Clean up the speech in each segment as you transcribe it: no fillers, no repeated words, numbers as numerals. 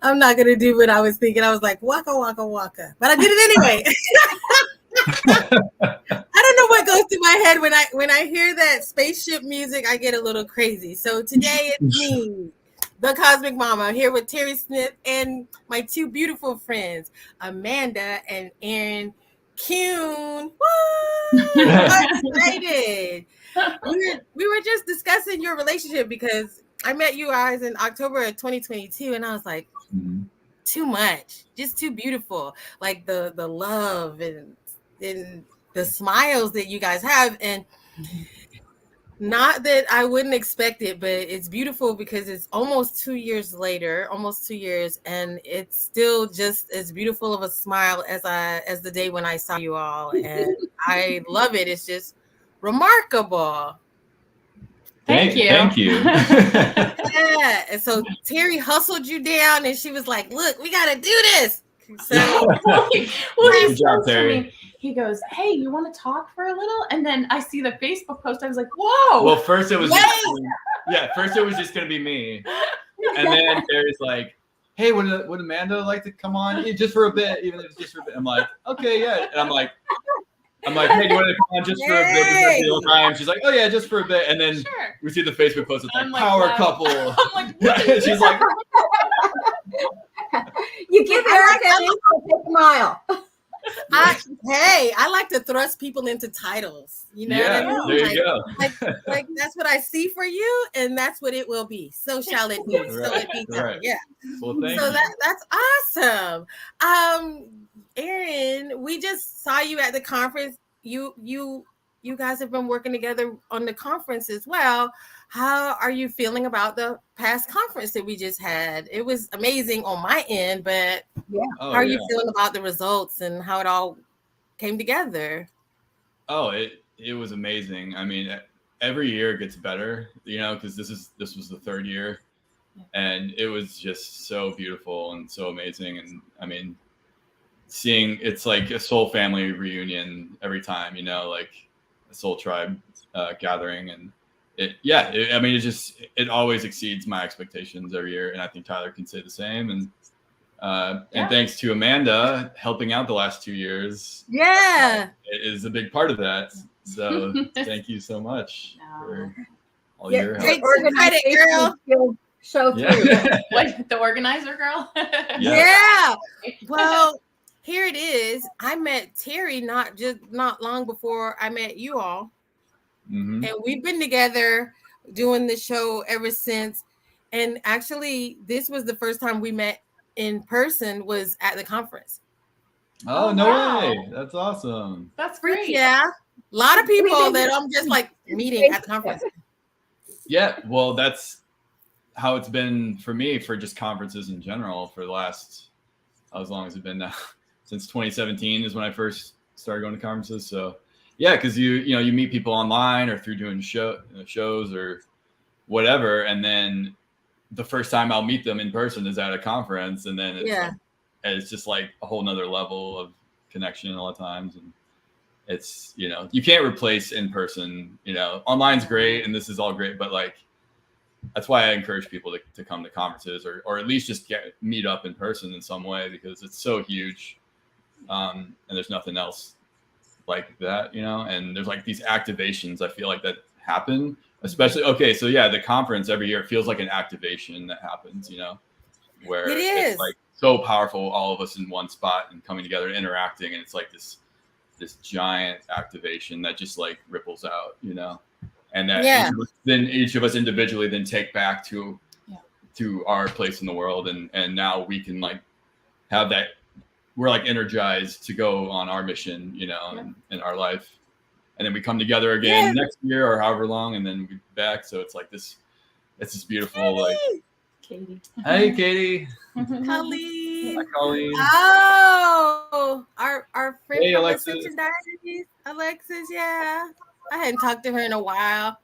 I'm not gonna do what I was thinking. I was like, waka waka waka, but I did it anyway. I don't know what goes through my head when I hear that spaceship music. I get a little crazy. So today it's me, the Cosmic Mama, here with Terry Smith and my two beautiful friends, Amanda and Aaron Kuhn. Woo! I'm excited. We were just discussing your relationship because I met you guys in October of 2022, and I was like, too much, just too beautiful. Like the love and the smiles that you guys have, and not that I wouldn't expect it, but it's beautiful because it's almost 2 years later, almost 2 years, and it's still just as beautiful of a smile as the day when I saw you all, and I love it. It's just remarkable. Thank you. Yeah, and so Terry hustled you down, and she was like, "Look, we got to do this." So, he says to me, he goes, "Hey, you want to talk for a little?" And then I see the Facebook post. I was like, "Whoa!" Well, first it was just gonna be me, and then Terry's like, "Hey, would Amanda like to come on just for a bit, even if it's just for a bit?" I'm like, "Okay, yeah," and I'm like, "Hey, you want to come on just for a bit?" She's like, "Oh yeah, just for a bit." And then we see the Facebook post. It's like power couple. I'm like, what? She's like, "You give Eric a smile." I like to thrust people into titles. You know, yeah, what I mean? There you go. like that's what I see for you, and that's what it will be. So shall it be. So it be done. Right. Yeah. Well, thank so you. That's awesome. Aaron, we just saw you at the conference. You guys have been working together on the conference as well. How are you feeling about the past conference that we just had? It was amazing on my end, but how are you feeling about the results and how it all came together? Oh, it was amazing. I mean, every year it gets better, because this was the third year, and it was just so beautiful and so amazing. And I mean, seeing it's like a soul family reunion every time, like a soul tribe gathering, and it always exceeds my expectations every year, and I think Tyler can say the same. And thanks to Amanda helping out the last 2 years, it is a big part of that. So thank you so much for all your help. Girl. So What, the organizer girl? Yeah. Well, here it is. I met Terry not long before I met you all. Mm-hmm. And we've been together doing the show ever since. And actually, this was the first time we met in person, was at the conference. Oh, no way. That's awesome. That's great. Yeah. A lot of people that I'm just like meeting at the conference. Yeah. Well, that's how it's been for me for just conferences in general for the last, as long as it's been now, since 2017 is when I first started going to conferences. So yeah, because you meet people online or through doing shows or whatever, and then the first time I'll meet them in person is at a conference, and then it's just like a whole nother level of connection a lot of times. And it's, you can't replace in person. Online's great and this is all great, but like that's why I encourage people to come to conferences or at least just meet up in person in some way, because it's so huge, and there's nothing else like that, and there's like these activations I feel like that happen, especially the conference every year, it feels like an activation that happens, where it's like so powerful, all of us in one spot and coming together and interacting, and it's like this giant activation that just like ripples out, and that each of us individually then take back to our place in the world, and now we can like have that, we're like energized to go on our mission, in our life. And then we come together again next year or however long, and then we back. So it's like this, it's this beautiful, like, Katie. Hey, Katie. Colleen. Hi, Colleen. Oh, our friend hey, from Alexis. Ascension Diaries, Alexis. Yeah, I hadn't talked to her in a while.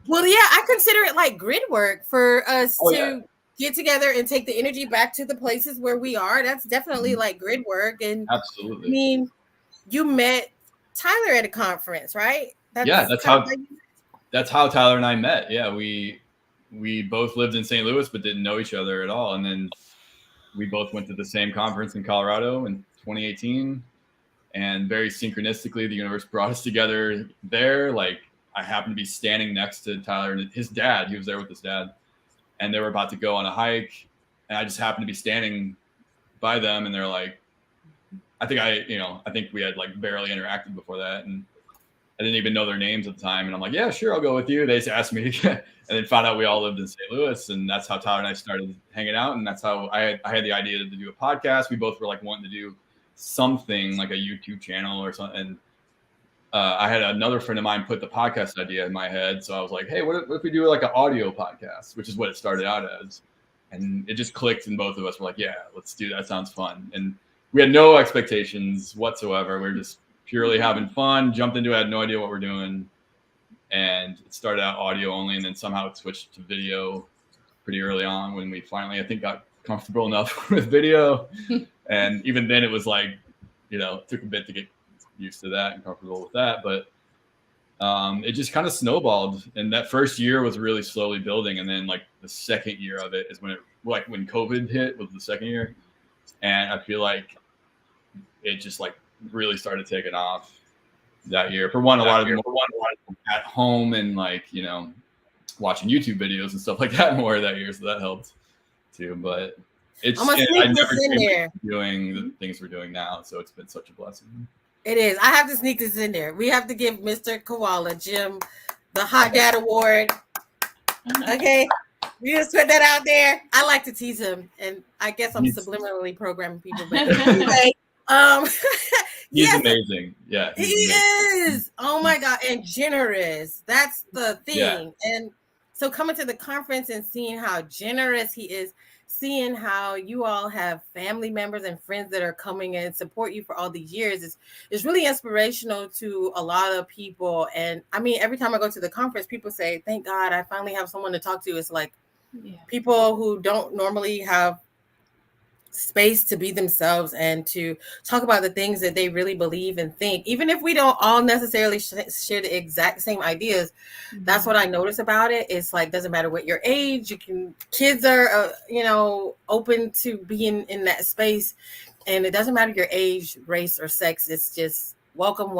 Well, yeah, I consider it like grid work for us to get together and take the energy back to the places where we are. That's definitely like grid work. And absolutely. I mean, you met Tyler at a conference, right? That's how Tyler and I met. Yeah, we both lived in St. Louis, but didn't know each other at all. And then we both went to the same conference in Colorado in 2018. And very synchronistically, the universe brought us together there. Like, I happened to be standing next to Tyler and his dad. He was there with his dad. And they were about to go on a hike. And I just happened to be standing by them. And they're like, I think we had like barely interacted before that. And I didn't even know their names at the time. And I'm like, yeah, sure, I'll go with you. They just asked me to and then found out we all lived in St. Louis. And that's how Tyler and I started hanging out. And that's how I had the idea to do a podcast. We both were like wanting to do something like a YouTube channel or something. And I had another friend of mine put the podcast idea in my head. So I was like, hey, what if we do like an audio podcast, which is what it started out as. And it just clicked, and both of us were like, yeah, let's do that. Sounds fun. And we had no expectations whatsoever. We were just purely having fun, jumped into it, had no idea what we're doing. And it started out audio only, and then somehow it switched to video pretty early on when we finally, I think, got comfortable enough with video. And even then it was like, it took a bit to get used to that and comfortable with that. But it just kind of snowballed. And that first year was really slowly building. And then like the second year of it is when when COVID hit was the second year. And I feel like it just like really started taking off that year. For one, a lot of them at home and like, watching YouTube videos and stuff like that more that year. So that helped too. But I never dreamed of doing the things we're doing now. So it's been such a blessing. It is. I have to sneak this in there. We have to give Mr. Koala, Jim, the Hot Dad Award. Okay. We just put that out there. I like to tease him, and I guess I'm subliminally programming people. But anyway, he's amazing. Yeah. He is. Oh my God. And generous. That's the thing. Yeah. And so coming to the conference and seeing how generous he is, seeing how you all have family members and friends that are coming and support you for all these years is really inspirational to a lot of people. And I mean, every time I go to the conference, people say, thank God I finally have someone to talk to. It's like people who don't normally have space to be themselves and to talk about the things that they really believe and think, even if we don't all necessarily share the exact same ideas. That's what I notice about it. It's like, doesn't matter what your age, kids are open to being in that space, and it doesn't matter your age, race, or sex. It's just welcome,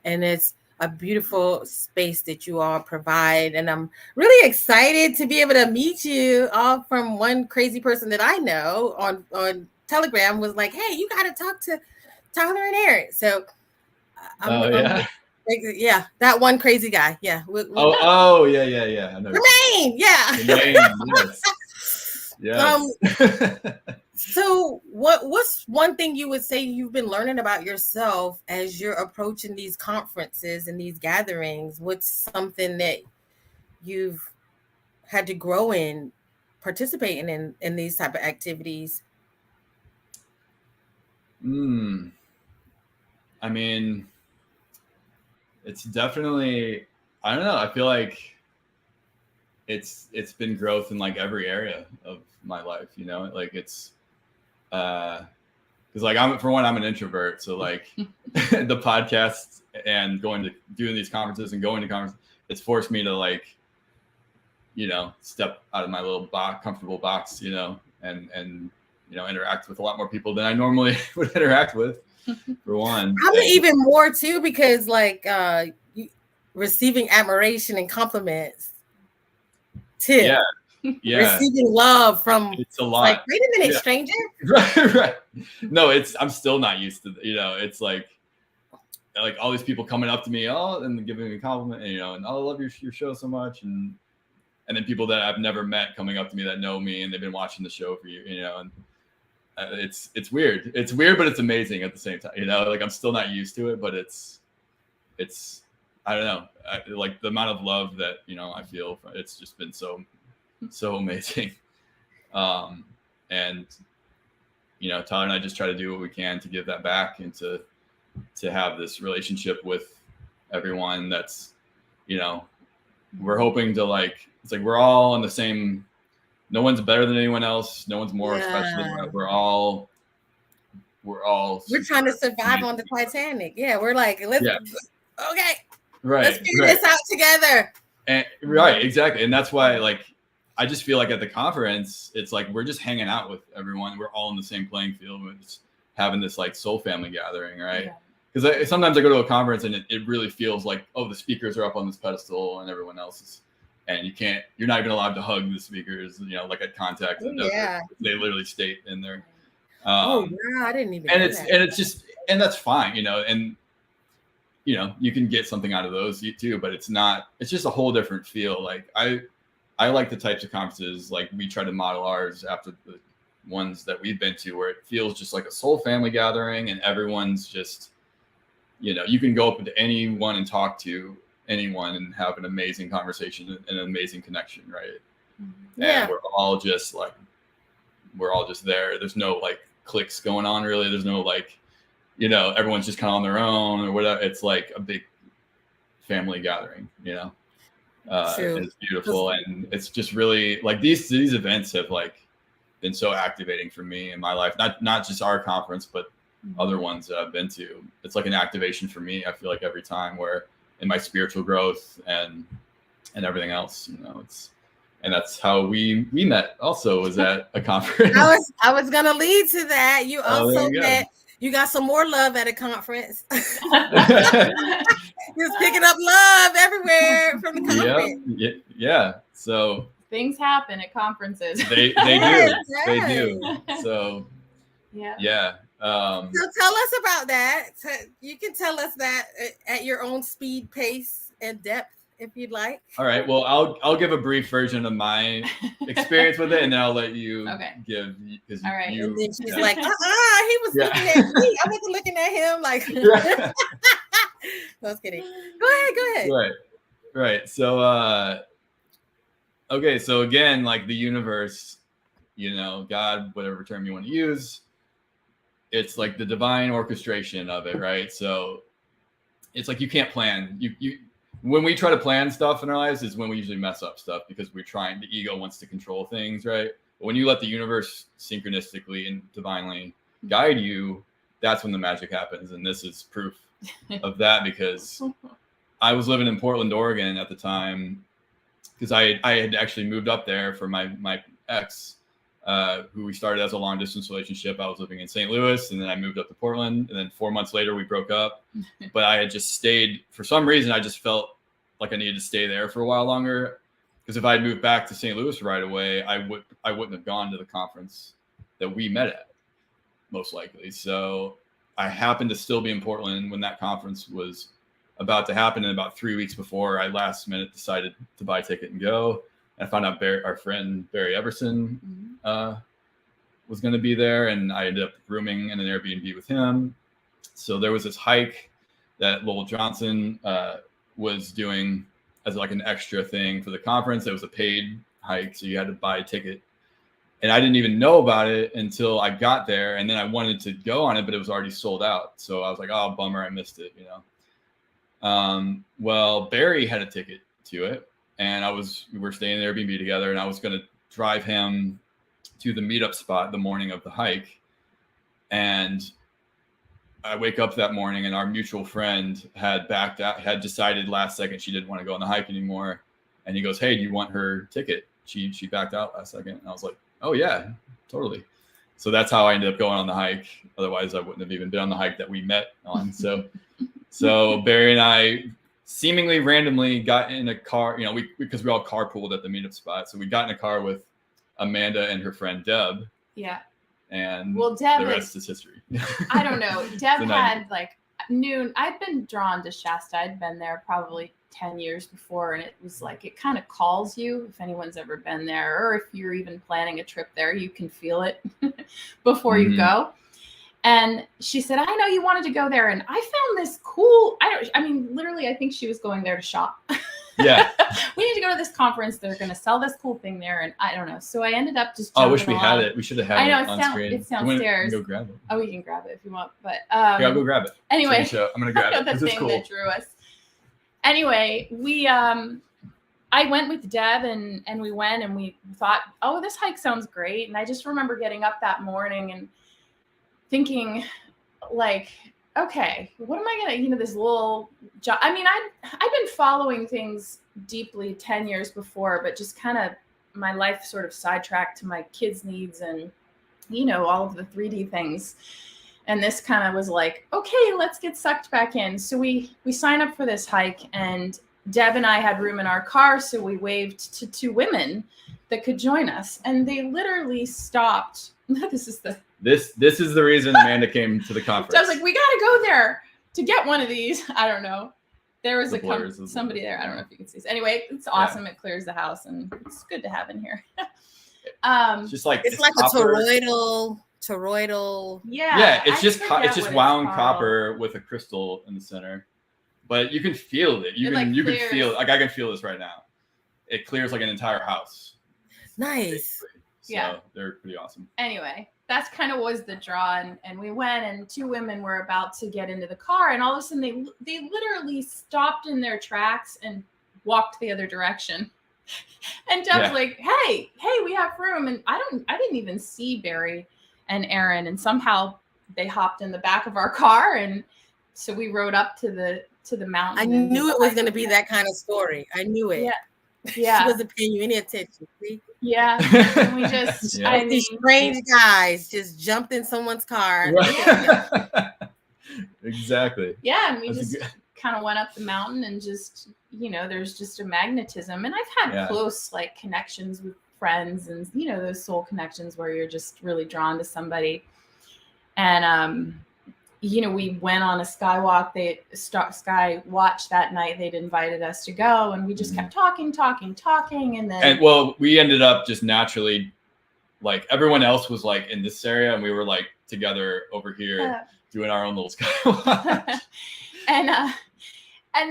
and it's a beautiful space that you all provide. And I'm really excited to be able to meet you all. From one crazy person that I know on Telegram was like, hey, you got to talk to Tyler and Aaron. So yeah, that one crazy guy. Yeah. Yeah. I know. Remain. Yeah. Yes. So what's one thing you would say you've been learning about yourself as you're approaching these conferences and these gatherings? What's something that you've had to grow in participating in these type of activities? I mean, it's definitely, I don't know. I feel like it's been growth in like every area of my life, like it's, because like I'm an introvert, so like the podcast and doing these conferences and going to conferences, it's forced me to like, step out of my little comfortable box, and interact with a lot more people than I normally would interact with. For one, probably even more too, because like receiving admiration and compliments too. Yeah, receiving love from, it's a lot. Like, wait a minute, stranger. Right. No, I'm still not used to, it's like all these people coming up to me, and giving me a compliment, and I love your show so much, and then people that I've never met coming up to me that know me and they've been watching the show for and it's weird. It's weird, but it's amazing at the same time. Like I'm still not used to it, but it's I don't know, like the amount of love that I feel. It's just been so amazing. And Tyler and I just try to do what we can to give that back and to have this relationship with everyone. That's we're hoping to like, it's like we're all on the same, no one's better than anyone else, no one's more special. We're all trying to survive on the Titanic. Yeah, we're like, let's okay, right, let's figure this out together. And right, exactly. And that's why, like, I just feel like at the conference, it's like we're just hanging out with everyone. We're all in the same playing field. We're just having this like soul family gathering, right? Because sometimes I go to a conference and it really feels like, oh, the speakers are up on this pedestal and everyone else is, and you're not even allowed to hug the speakers, like at Contact. They literally state in there. Wow, I didn't even and know it's that. and it's just, and that's fine, and you can get something out of those too, but it's just a whole different feel. Like I like the types of conferences, like we try to model ours after the ones that we've been to, where it feels just like a soul family gathering and everyone's just, you can go up to anyone and talk to anyone and have an amazing conversation and an amazing connection, right? Yeah. And we're all just there. There's no like cliques going on really. There's no like, everyone's just kind of on their own or whatever. It's like a big family gathering, It's beautiful. And it's just really like these events have like been so activating for me in my life. Not just our conference, but other ones that I've been to. It's like an activation for me. I feel like every time, where in my spiritual growth and everything else, and that's how we met. Also, was at a conference. I was gonna lead to that. You also met. You got some more love at a conference. Just picking up love everywhere from the conference. Yeah. So things happen at conferences. They do. They do. So yeah. So tell us about that. You can tell us that at your own speed, pace, and depth, if you'd like. All right. Well, I'll give a brief version of my experience with it, and then I'll let you give. All right. And then she's like, he was looking at me. I wasn't looking at him. Like, no, I was kidding. Go ahead. Right. So, okay. So again, like the universe, God, whatever term you want to use, it's like the divine orchestration of it, right? So it's like you can't plan. When we try to plan stuff in our lives is when we usually mess up stuff, because the ego wants to control things, right? But when you let the universe synchronistically and divinely guide you, that's when the magic happens. And this is proof of that, because I was living in Portland, Oregon at the time, because I had actually moved up there for my ex, who we started as a long distance relationship. I was living in St. Louis, and then I moved up to Portland, and then 4 months later we broke up. But I had just stayed for some reason. I just felt like I needed to stay there for a while longer, because if I had moved back to St. Louis right away, I wouldn't have gone to the conference that we met at, most likely. So I happened to still be in Portland when that conference was about to happen, and about 3 weeks before, I last minute decided to buy a ticket and go. I found out our friend Barry Everson was going to be there, and I ended up rooming in an Airbnb with him. So there was this hike that Lowell Johnson was doing as like an extra thing for the conference. It was a paid hike, so you had to buy a ticket. And I didn't even know about it until I got there, and then I wanted to go on it, but it was already sold out. So I was like, oh, bummer, I missed it, Well, Barry had a ticket to it, and we were staying in the Airbnb together, and I was going to drive him to the meetup spot the morning of the hike. And I wake up that morning, and our mutual friend had backed out, had decided last second she didn't want to go on the hike anymore. And he goes, hey, do you want her ticket? She backed out last second. And I was like, oh yeah, totally. So that's how I ended up going on the hike. Otherwise I wouldn't have even been on the hike that we met on. So Barry and I seemingly randomly got in a car, because we all carpooled at the meetup spot. So we got in a car with Amanda and her friend Deb. Yeah. And Deb, the rest is history. I don't know. Deb had like noon. I'd been drawn to Shasta. I'd been there probably 10 years before. And it was like, it kind of calls you. If anyone's ever been there, or if you're even planning a trip there, you can feel it before you go. And she said, I know you wanted to go there. And I found this cool. Literally, I think she was going there to shop. Yeah. We need to go to this conference. They're going to sell this cool thing there. And I don't know. So I ended up just I wish we had it. We should have had it on screen. It's downstairs. Go grab it. Oh, we can grab it if you want. But yeah, I'll go grab it. Anyway. So I'm going to grab it. The thing that drew us. Anyway, I went with Deb and we went and we thought, oh, this hike sounds great. And I just remember getting up that morning and thinking like, okay, what am I gonna, this little job? I mean, I've been following things deeply 10 years before, but just kind of my life sort of sidetracked to my kids' needs and, all of the 3D things. And this kind of was like, okay, let's get sucked back in. So we signed up for this hike, and Deb and I had room in our car. So we waved to 2 women that could join us, and they literally stopped. This is the reason Amanda came to the conference. So I was like, we got to go there to get one of these. I don't know. There was somebody there. I don't know if you can see this. Anyway, it's awesome. Yeah. It clears the house, and it's good to have in here. Just like it's like copper. A toroidal. Yeah. It's just wound copper with a crystal in the center, but you can feel it. You can feel it. Like I can feel this right now. It clears like an entire house. Nice. So they're pretty awesome. Anyway, that's kind of was the draw, and we went, and 2 women were about to get into the car, and all of a sudden they literally stopped in their tracks and walked the other direction. And Deb's like, hey, we have room. And I didn't even see Barry and Aaron, and somehow they hopped in the back of our car, and so we rode up to the mountain. I knew it was going to be that kind of story. I knew it. Yeah. She wasn't paying you any attention. See? Yeah. And we just, these strange guys just jumped in someone's car. Right. Exactly. Yeah. And we kind of went up the mountain, and just, there's just a magnetism. And I've had close connections with friends, and, those soul connections where you're just really drawn to somebody. And, we went on a skywalk. Sky Watch that night. They'd invited us to go, and we just kept talking. And then, we ended up just naturally, everyone else was in this area, and we were together over here doing our own little skywalk. And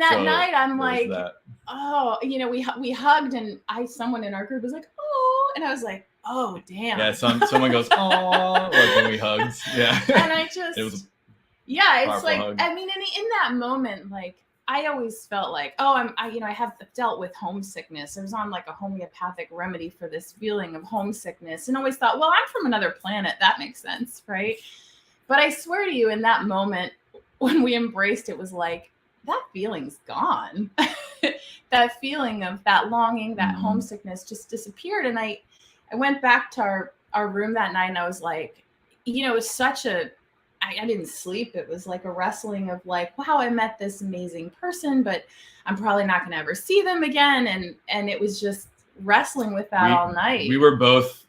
that night, I'm like, oh, we hugged, and someone in our group was like, oh, and I was like, oh, damn. Yeah, someone goes, oh, when we hugged. Yeah. And I just, it was it's like, hug. I mean, in that moment, I always felt like, I have dealt with homesickness. I was on a homeopathic remedy for this feeling of homesickness, and always thought, well, I'm from another planet. That makes sense, right? But I swear to you, in that moment, when we embraced, it was like, that feeling's gone. That feeling of that longing, that homesickness just disappeared. And I went back to our room that night, and I was like, it was such I didn't sleep. It was like a wrestling of wow, I met this amazing person, but I'm probably not going to ever see them again. And it was just wrestling with that all night. We were both,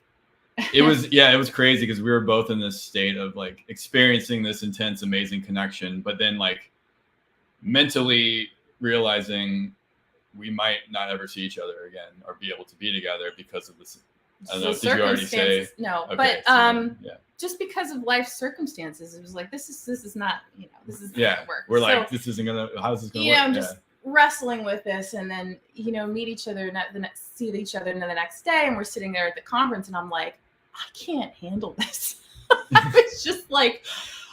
it was crazy, because we were both in this state of experiencing this intense, amazing connection, but then mentally realizing we might not ever see each other again or be able to be together because of this. I don't know. Did you already say? No, okay, but just because of life circumstances, it was this is not, this is not gonna work. We're this isn't gonna. How's this gonna work? I'm just wrestling with this, and then meet each other, see each other the next day, and we're sitting there at the conference, and I'm like, I can't handle this. It's just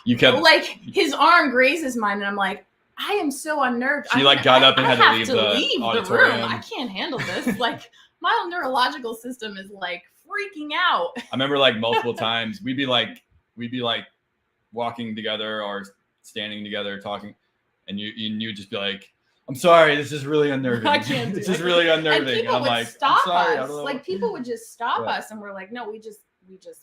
you kept his arm grazes mine, and I'm like, I am so unnerved. She got up and had to leave the auditorium. Room. I can't handle this. My neurological system is freaking out. I remember multiple times we'd be walking together or standing together talking, and you'd just be like, I'm sorry, this is really unnerving. I can't do this is really unnerving. And people and I'm would stop us. People would just stop us, and we're like, no, we just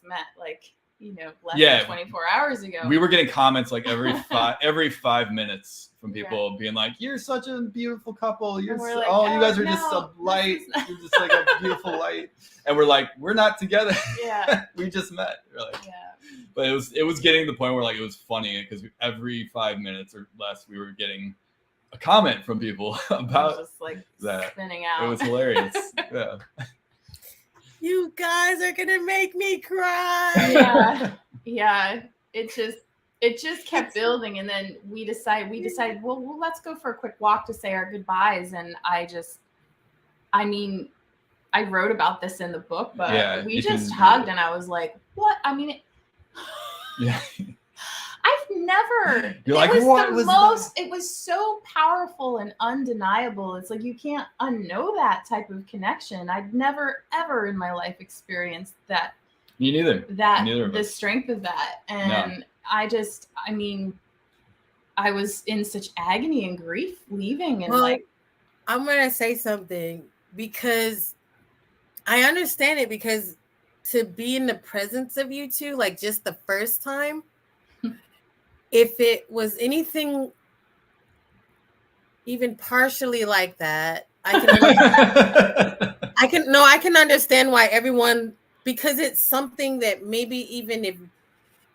met less than 24 hours ago. We were getting comments every 5 minutes from people being like, you're such a beautiful couple. You're you guys are just a light. You're just a beautiful light. And we're like, we're not together. Yeah. We just met. We're but it was getting to the point where it was funny, because every 5 minutes or less we were getting a comment from people about just that. Spinning out. It was hilarious. Yeah. You guys are gonna make me cry. Yeah. It just kept building, and then we decided, well, let's go for a quick walk to say our goodbyes. And I wrote about this in the book, but we just hugged, and I was like, what? I mean, I've never. You're it was so powerful and undeniable. It's you can't unknow that type of connection. I'd never ever in my life experienced that. Me neither. The strength of that, and I was in such agony and grief leaving, and Well, like, I'm gonna say something because I understand it, because to be in the presence of you two, like just the first time, if it was anything even partially like that, I can understand why everyone, because it's something that maybe even if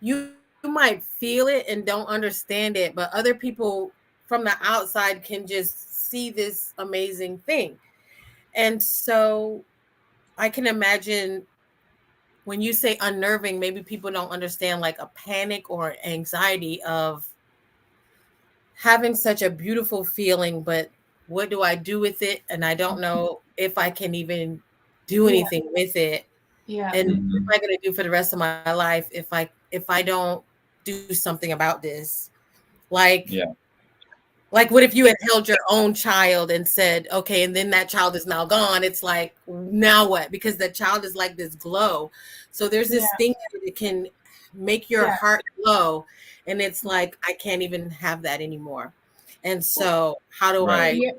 you might feel it and don't understand it, but other people from the outside can just see this amazing thing. And so I can imagine when you say unnerving, maybe people don't understand like a panic or anxiety of having such a beautiful feeling, but what do I do with it? And I don't know if I can even do anything with it. yeah. And what am I going to do for the rest of my life if I don't do something about this? Like, like what if you had held your own child and said, okay, and then that child is now gone? It's like, now what? Because the child is like this glow. So there's this thing that can make your heart glow. And it's like, I can't even have that anymore. And so how do I do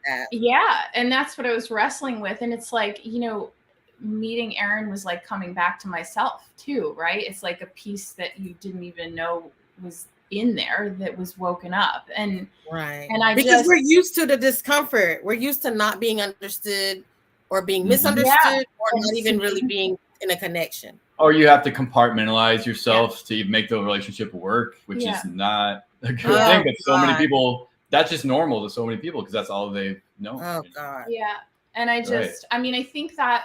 that? Yeah. And that's what I was wrestling with. And it's like, you know, meeting Aaron was like coming back to myself too, right? It's like a piece that you didn't even know was in there that was woken up. And because we're used to the discomfort. We're used to not being understood or being misunderstood or not even really being in a connection. Or you have to compartmentalize yourself to make the relationship work, which is not a good thing. But so many people, that's just normal to so many people because that's all they know. Oh God. Yeah. And I just, I mean, I think that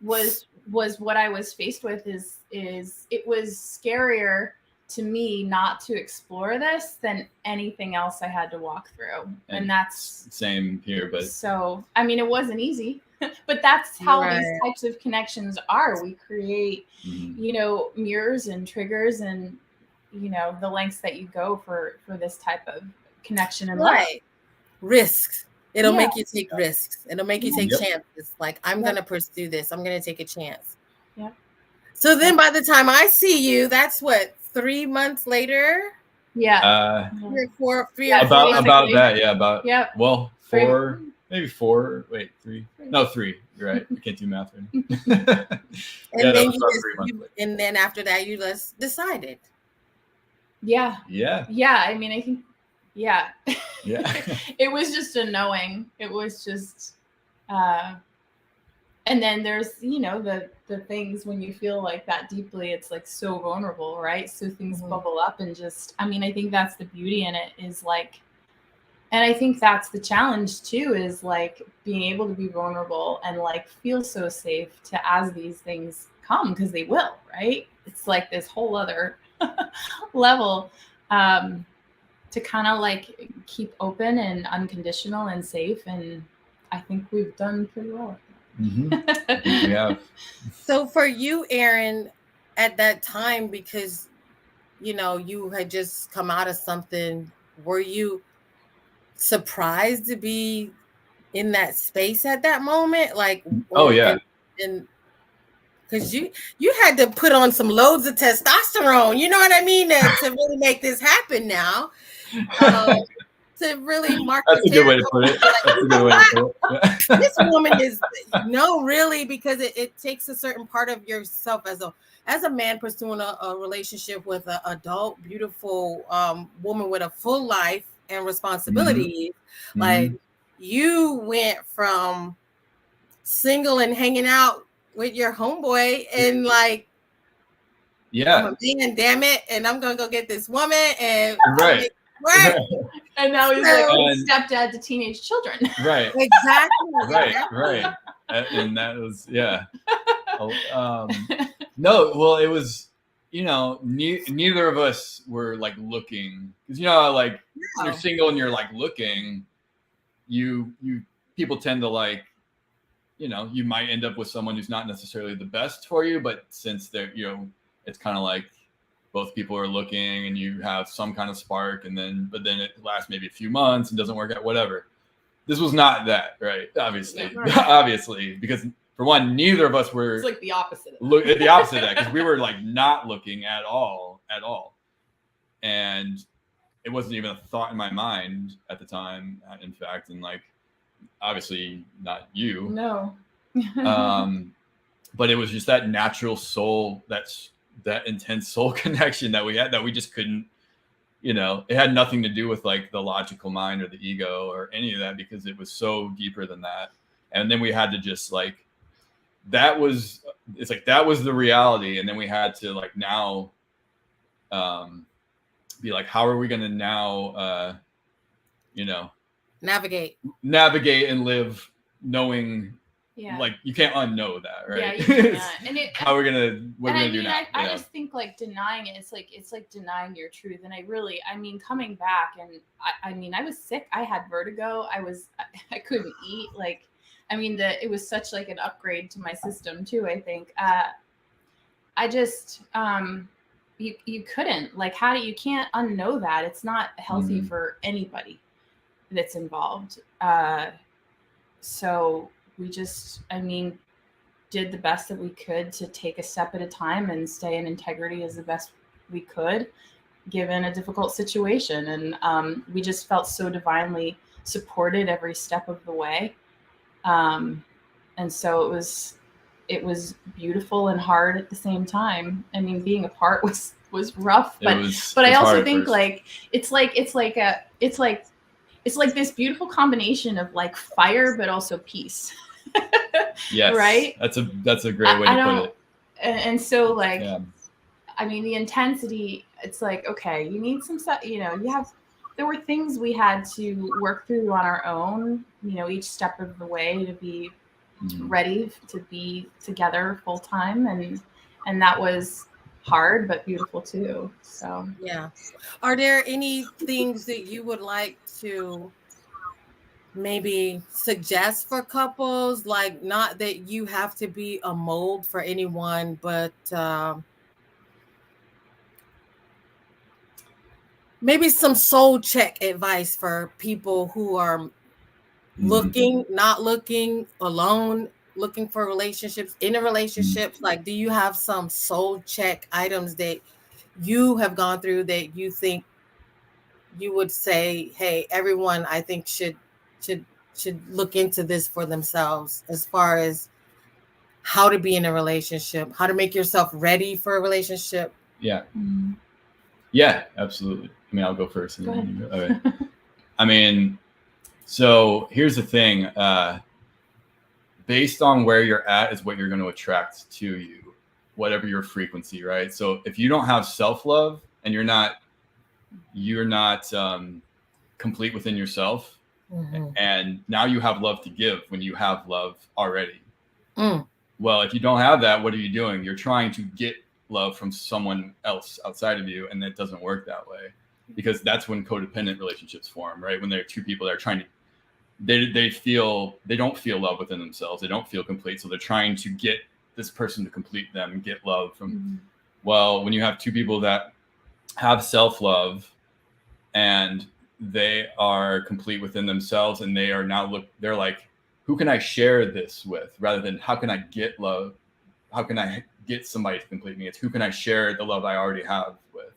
was what I was faced with is it was scarier to me not to explore this than anything else I had to walk through. And that's same here, but so, I mean, it wasn't easy, but that's how these types of connections are. We create, you know, mirrors and triggers and, you know, the lengths that you go for this type of connection and love. Risks. It'll make you take risks. It'll make you take chances. Like, I'm going to pursue this. I'm going to take a chance. Yeah. So then by the time I see you, that's what, 3 months later? Yeah. 3 or 4 about that. Yeah. About, well, 4, maybe 4. Wait, 3. No, 3. You're right. I can't do math right now. And then after that, you just decided. Yeah. Yeah. Yeah. I mean, I think, yeah. Yeah. It was just a knowing. It was just, and then there's, you know, the things when you feel like that deeply, it's like so vulnerable, right? So things bubble up and just, I mean, I think that's the beauty in it is like, and I think that's the challenge too, is like being able to be vulnerable and like feel so safe to as these things come, because they will, right? It's like this whole other level to kind of like keep open and unconditional and safe. And I think we've done pretty well. Yeah. So for you, Aaron, at that time, because, you know, you had just come out of something, were you surprised to be in that space at that moment? Like, and because you had to put on some loads of testosterone, you know what I mean, to really make this happen now. To really mark That's a good way to put it. That's a good way to put it. This woman is really, because it takes a certain part of yourself as a man pursuing a relationship with an adult, beautiful woman with a full life and responsibilities. Like, you went from single and hanging out with your homeboy and like, I'm a man, damn it, and I'm gonna go get this woman and right. And now he's like a stepdad to teenage children. Right. Exactly. Right. And that was, no, well, it was, you know, neither of us were like looking, because, you know, like when you're single and you're like looking, you people tend to like, you know, you might end up with someone who's not necessarily the best for you, but since they're, you know, it's kind of like both people are looking and you have some kind of spark, and then it lasts maybe a few months and doesn't work out, whatever. This was not that, right? Obviously, because for one, neither of us were. It's like the opposite. The opposite of that, because we were like not looking at all, and it wasn't even a thought in my mind at the time, in fact, and like obviously not you. No. But it was just that natural soul, that intense soul connection that we had, that we just couldn't, you know, it had nothing to do with like the logical mind or the ego or any of that, because it was so deeper than that. And then we had to just like, that was the reality. And then we had to like now be like, how are we going to now, you know, navigate and live knowing, like you can't unknow that, right? Yeah, you can't. And how we're gonna, what are we gonna do now? I just think like denying it, it's like denying your truth. And I mean, coming back, and I mean, I was sick. I had vertigo. I couldn't eat. Like, I mean, it was such like an upgrade to my system too, I think. I just, you couldn't, like, you can't unknow that. It's not healthy for anybody that's involved. So we just, I mean, did the best that we could to take a step at a time and stay in integrity as the best we could, given a difficult situation. And we just felt so divinely supported every step of the way. And so it was beautiful and hard at the same time. I mean, being apart was rough, but I also think like, it's like this beautiful combination of like fire, but also peace. Yes. Right. That's a great way to put it. And so like, I mean, the intensity, it's like, okay, you need some stuff, you know, there were things we had to work through on our own, you know, each step of the way to be ready to be together full time. And that was hard, but beautiful too. So, yeah. Are there any things that you would like to maybe suggest for couples? Like, not that you have to be a mold for anyone, but maybe some soul check advice for people who are looking, not looking, alone, looking for relationships, in a relationship. Like, do you have some soul check items that you have gone through that you think you would say, hey, everyone, I think should look into this for themselves, as far as how to be in a relationship, how to make yourself ready for a relationship? Yeah. Yeah, absolutely. I mean, I'll go first. Go ahead. All right. I mean, so here's the thing. Based on where you're at is what you're going to attract to you, whatever your frequency, right? So if you don't have self-love and you're not complete within yourself, and now you have love to give when you have love already. Well, if you don't have that, what are you doing? You're trying to get love from someone else outside of you, and it doesn't work that way, because that's when codependent relationships form, right? When there are two people that are trying to, they don't feel love within themselves. They don't feel complete. So they're trying to get this person to complete them, get love from, well, when you have two people that have self-love and they are complete within themselves, and they are now they're like, who can I share this with, rather than how can I get love? How can I get somebody to complete me? It's who can I share the love I already have with?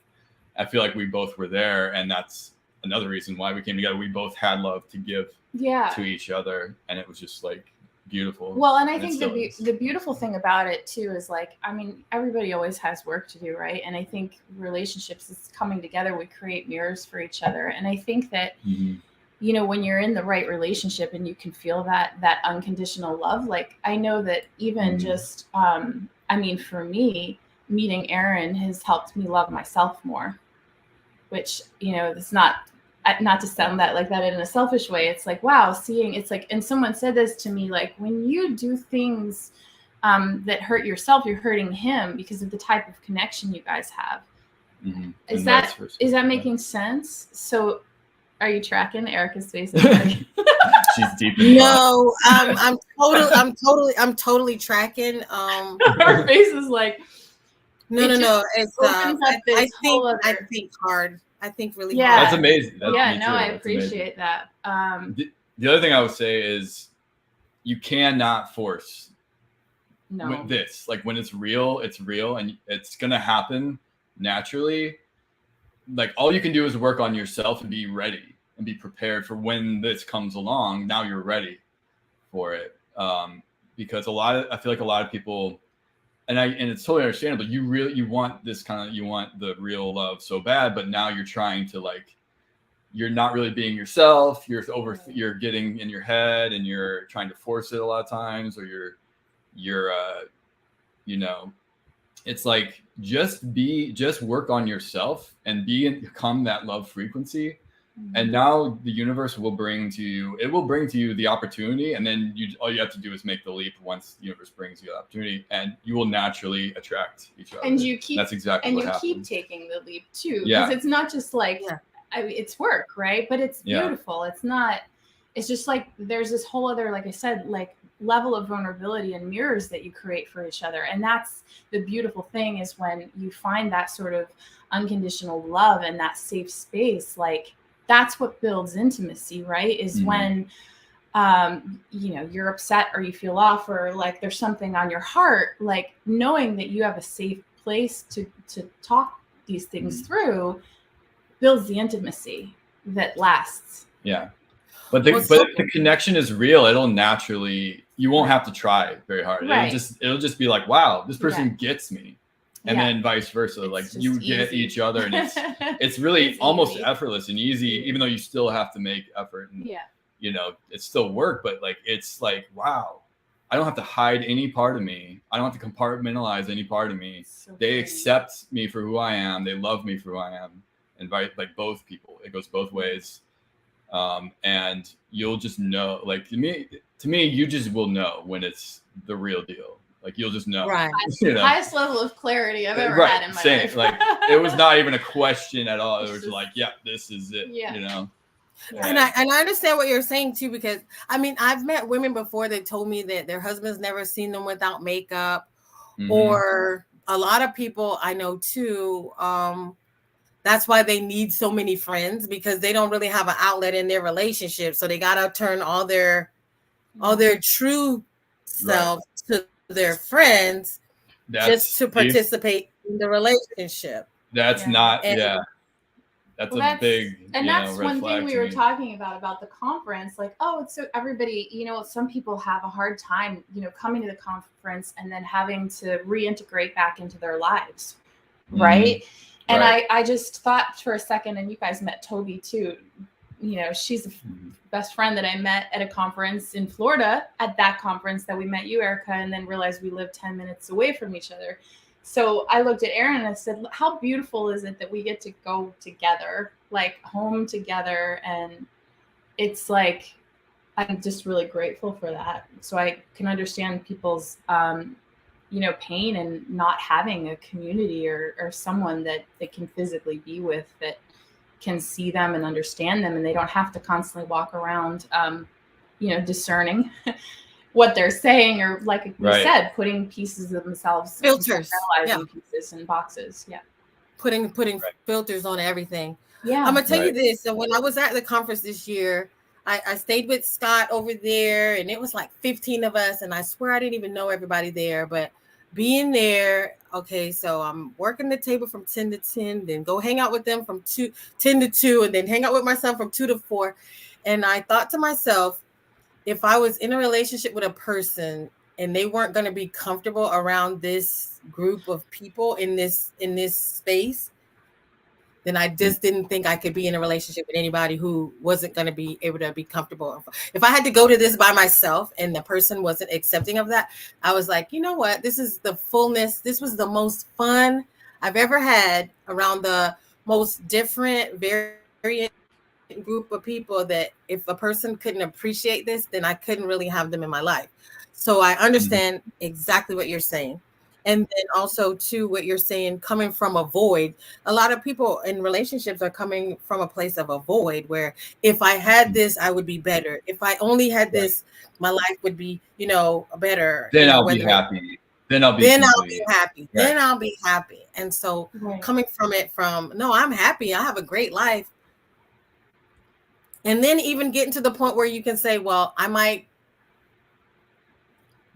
I feel like we both were there, and that's another reason why we came together. We both had love to give to each other, and it was just like beautiful. Well, and I think the beautiful thing about it too is, like, I mean, everybody always has work to do, right? And I think relationships is coming together. We create mirrors for each other, and I think that you know, when you're in the right relationship and you can feel that unconditional love, like, I know that even just I mean, for me, meeting Aaron has helped me love myself more, which, you know, it's not to sound that like that in a selfish way. It's like, wow, it's like, and someone said this to me, like, when you do things that hurt yourself, you're hurting him because of the type of connection you guys have. Is that making sense? So are you tracking? Erica's face is like she's deep in no, I'm totally tracking. Her face is like, no. It's I think hard. I think really hard. That's amazing. I appreciate that. The other thing I would say is you cannot force with this. Like, when it's real, and it's gonna happen naturally. like all you can do is work on yourself and be ready and be prepared for when this comes along. Now you're ready for it. Because I feel like a lot of people, and it's totally understandable. You want the real love so bad, but now you're trying to you're not really being yourself. You're getting in your head and you're trying to force it a lot of times, or you're it's like just work on yourself and become that love frequency. And now the universe will bring to you the opportunity, and then all you have to do is make the leap once the universe brings you the opportunity, and you will naturally attract each other. And that's exactly what happens. Keep taking the leap too, because it's not just it's work, right? But it's beautiful. It's not. It's just like there's this whole other, like I said, level of vulnerability and mirrors that you create for each other, and that's the beautiful thing is when you find that sort of unconditional love and that safe space, that's what builds intimacy, right? Is when, you're upset or you feel off or there's something on your heart, knowing that you have a safe place to talk these things through builds the intimacy that lasts. Yeah. But the connection is real. It'll naturally, you won't have to try very hard. Right. It'll just be like, wow, this person gets me. And then vice versa, you get each other, and it's really almost effortless and easy, even though you still have to make effort, and it's still work, but it's wow, I don't have to hide any part of me. I don't have to compartmentalize any part of me. They accept me for who I am. They love me for who I am, and both people. It goes both ways, and you'll just know. To me, you just will know when it's the real deal. You'll just know. Right. Highest level of clarity I've ever had in my life. It was not even a question at all. It was this is it. Yeah. And I understand what you're saying too, because I've met women before that told me that their husbands never seen them without makeup, or a lot of people I know too. That's why they need so many friends, because they don't really have an outlet in their relationship, so they gotta turn all their true selves to their friends just to participate in the relationship. That's not that's a big, and that's one thing we were talking about the conference, it's so everybody, some people have a hard time coming to the conference and then having to reintegrate back into their lives, right? And I just thought for a second, and you guys met Toby too, she's the best friend that I met at a conference in Florida, at that conference that we met you, Erica, and then realized we lived 10 minutes away from each other. So I looked at Aaron and I said, how beautiful is it that we get to go together, home together? And it's I'm just really grateful for that. So I can understand people's, pain and not having a community or someone that they can physically be with, that can see them and understand them, and they don't have to constantly walk around, discerning what they're saying, or you said, putting pieces of themselves, filters, pieces in boxes, putting filters on everything. Yeah, I'm gonna tell you this. So when I was at the conference this year, I stayed with Scott over there, and it was 15 of us, and I swear I didn't even know everybody there, but being there, okay, so I'm working the table from 10 to 10, then go hang out with them from 10 to 2, and then hang out with my son from 2 to 4. And I thought to myself, if I was in a relationship with a person and they weren't going to be comfortable around this group of people in this space, then I just didn't think I could be in a relationship with anybody who wasn't going to be able to be comfortable. If I had to go to this by myself and the person wasn't accepting of that, I was like, you know what? This is the fullness. This was the most fun I've ever had around the most different, variant group of people, that if a person couldn't appreciate this, then I couldn't really have them in my life. So I understand exactly what you're saying. And then also too, what you're saying, coming from a void. A lot of people in relationships are coming from a place of a void, where if I had this, I would be better. If I only had this, my life would be, better. Then I'll be happy. Then I'll be happy. Then I'll be happy. And so coming from no, I'm happy. I have a great life. And then even getting to the point where you can say, well, I might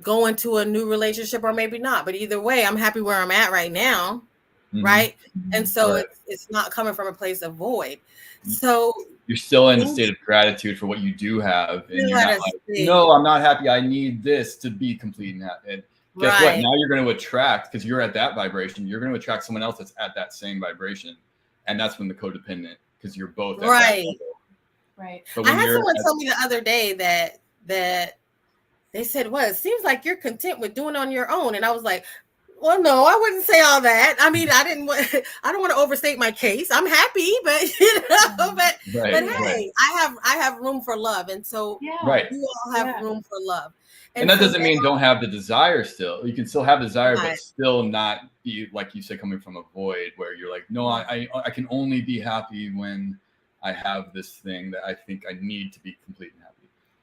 go into a new relationship or maybe not, but either way, I'm happy where I'm at right now. right? And so Right. it's not coming from a place of void. So you're still in a state of gratitude for what you do have, and you're not like, no, I'm not happy. I need this to be complete and happy. And guess what? Now you're going to attract, because you're at that vibration. You're going to attract someone else that's at that same vibration, and that's when the codependent, because you're both at right. Right. I had someone tell me the other day that they said, well, it seems like you're content with doing it on your own. And I was like, well, no, I wouldn't say all that. I mean, I don't want to overstate my case. I'm happy, but hey, I have room for love. And so you all have room for love. And that doesn't mean don't have the desire still. You can still have desire, but still not be, like you said, coming from a void where you're like, no, I can only be happy when I have this thing that I think I need to be complete and happy.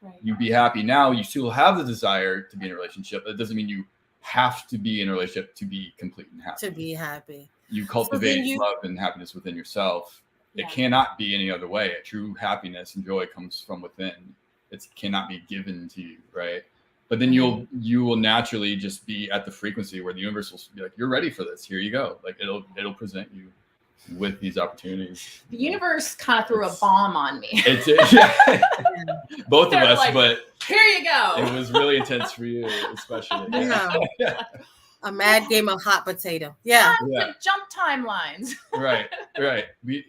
Right. You be happy now. You still have the desire to be in a relationship. That doesn't mean you have to be in a relationship to be complete and happy. To be happy. You cultivate love and happiness within yourself. It cannot be any other way. True happiness and joy comes from within. It cannot be given to you, right? But then you will naturally just be at the frequency where the universe will be like, you're ready for this. Here you go. Like it'll present you with these opportunities. The universe kind of threw a bomb on me. Both of us, like, but here you go. It was really intense for you, especially. A mad game of hot potato. Jump timelines. Right. We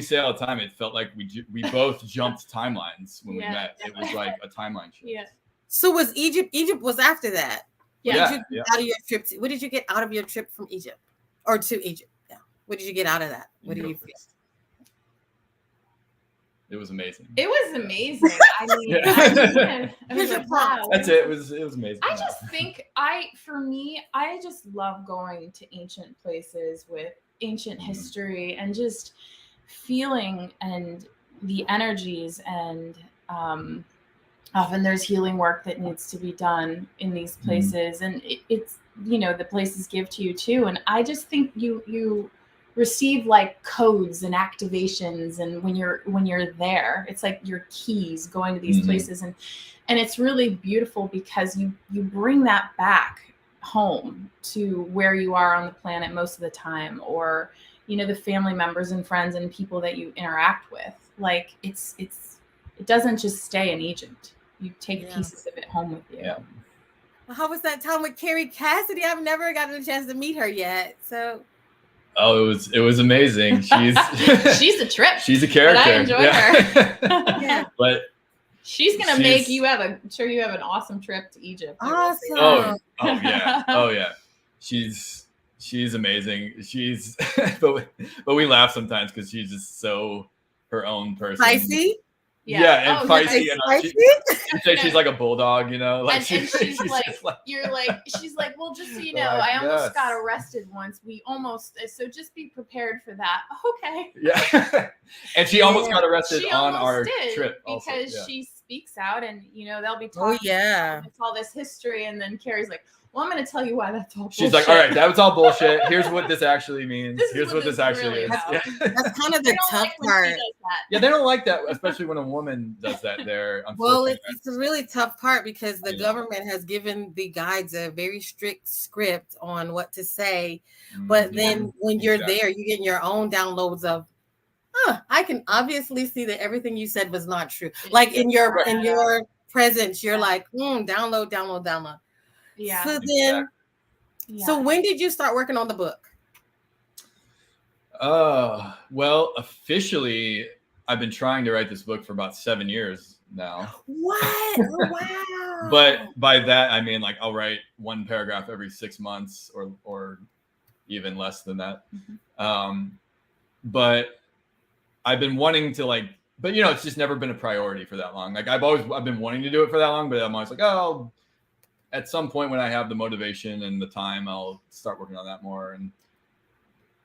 say all the time. It felt like we both jumped timelines when we met. It was like a timeline shift. Yeah. So was Egypt? Egypt was after that. Yeah. Out of your trip. What did you get out of your trip from Egypt or to Egypt? What did you get out of that? What do you feel? It was amazing. It was amazing. I mean, it was a wow. That's it. It was amazing. I just think I just love going to ancient places with ancient history and just feeling and the energies, and often there's healing work that needs to be done in these places, and it's the places give to you too. And I just think you receive like codes and activations, and when you're there, it's like your keys going to these places, and it's really beautiful because you bring that back home to where you are on the planet most of the time, or the family members and friends and people that you interact with. Like it doesn't just stay in Egypt. You take pieces of it home with you. Yeah. Well, how was that time with Carrie Cassidy? I've never gotten a chance to meet her yet, so. Oh, it was amazing. She's a trip. She's a character. But I enjoy her. Yeah. But she's gonna make you have an awesome trip to Egypt. Awesome. Oh yeah. She's amazing. But we laugh sometimes because she's just so her own person. Feisty. Yeah, and feisty. Feisty? She's like a bulldog, Like and she's like, she's like, well, just so you know, I almost got arrested once. So just be prepared for that. Okay. Yeah. And she almost got arrested on our trip because she speaks out, and they'll be talking. It's all this history, and then Carrie's like, well, I'm going to tell you why that's all bullshit. She's like, all right, that was all bullshit. Here's what this actually means. Here's what this actually is. That's kind of the tough part. Yeah, they don't like that, especially when a woman does that there. Well, it's a really tough part because the government has given the guides a very strict script on what to say. But then when you're there, you get your own downloads of, I can obviously see that everything you said was not true. Like in your presence, you're like, download. Yeah. So then, so when did you start working on the book? Well, officially, I've been trying to write this book for about 7 years now. What? Oh, wow. But by that, I mean, like, I'll write one paragraph every 6 months or even less than that. But I've been wanting to but it's just never been a priority for that long. Like I've been wanting to do it for that long, but I'm always like, at some point when I have the motivation and the time, I'll start working on that more. And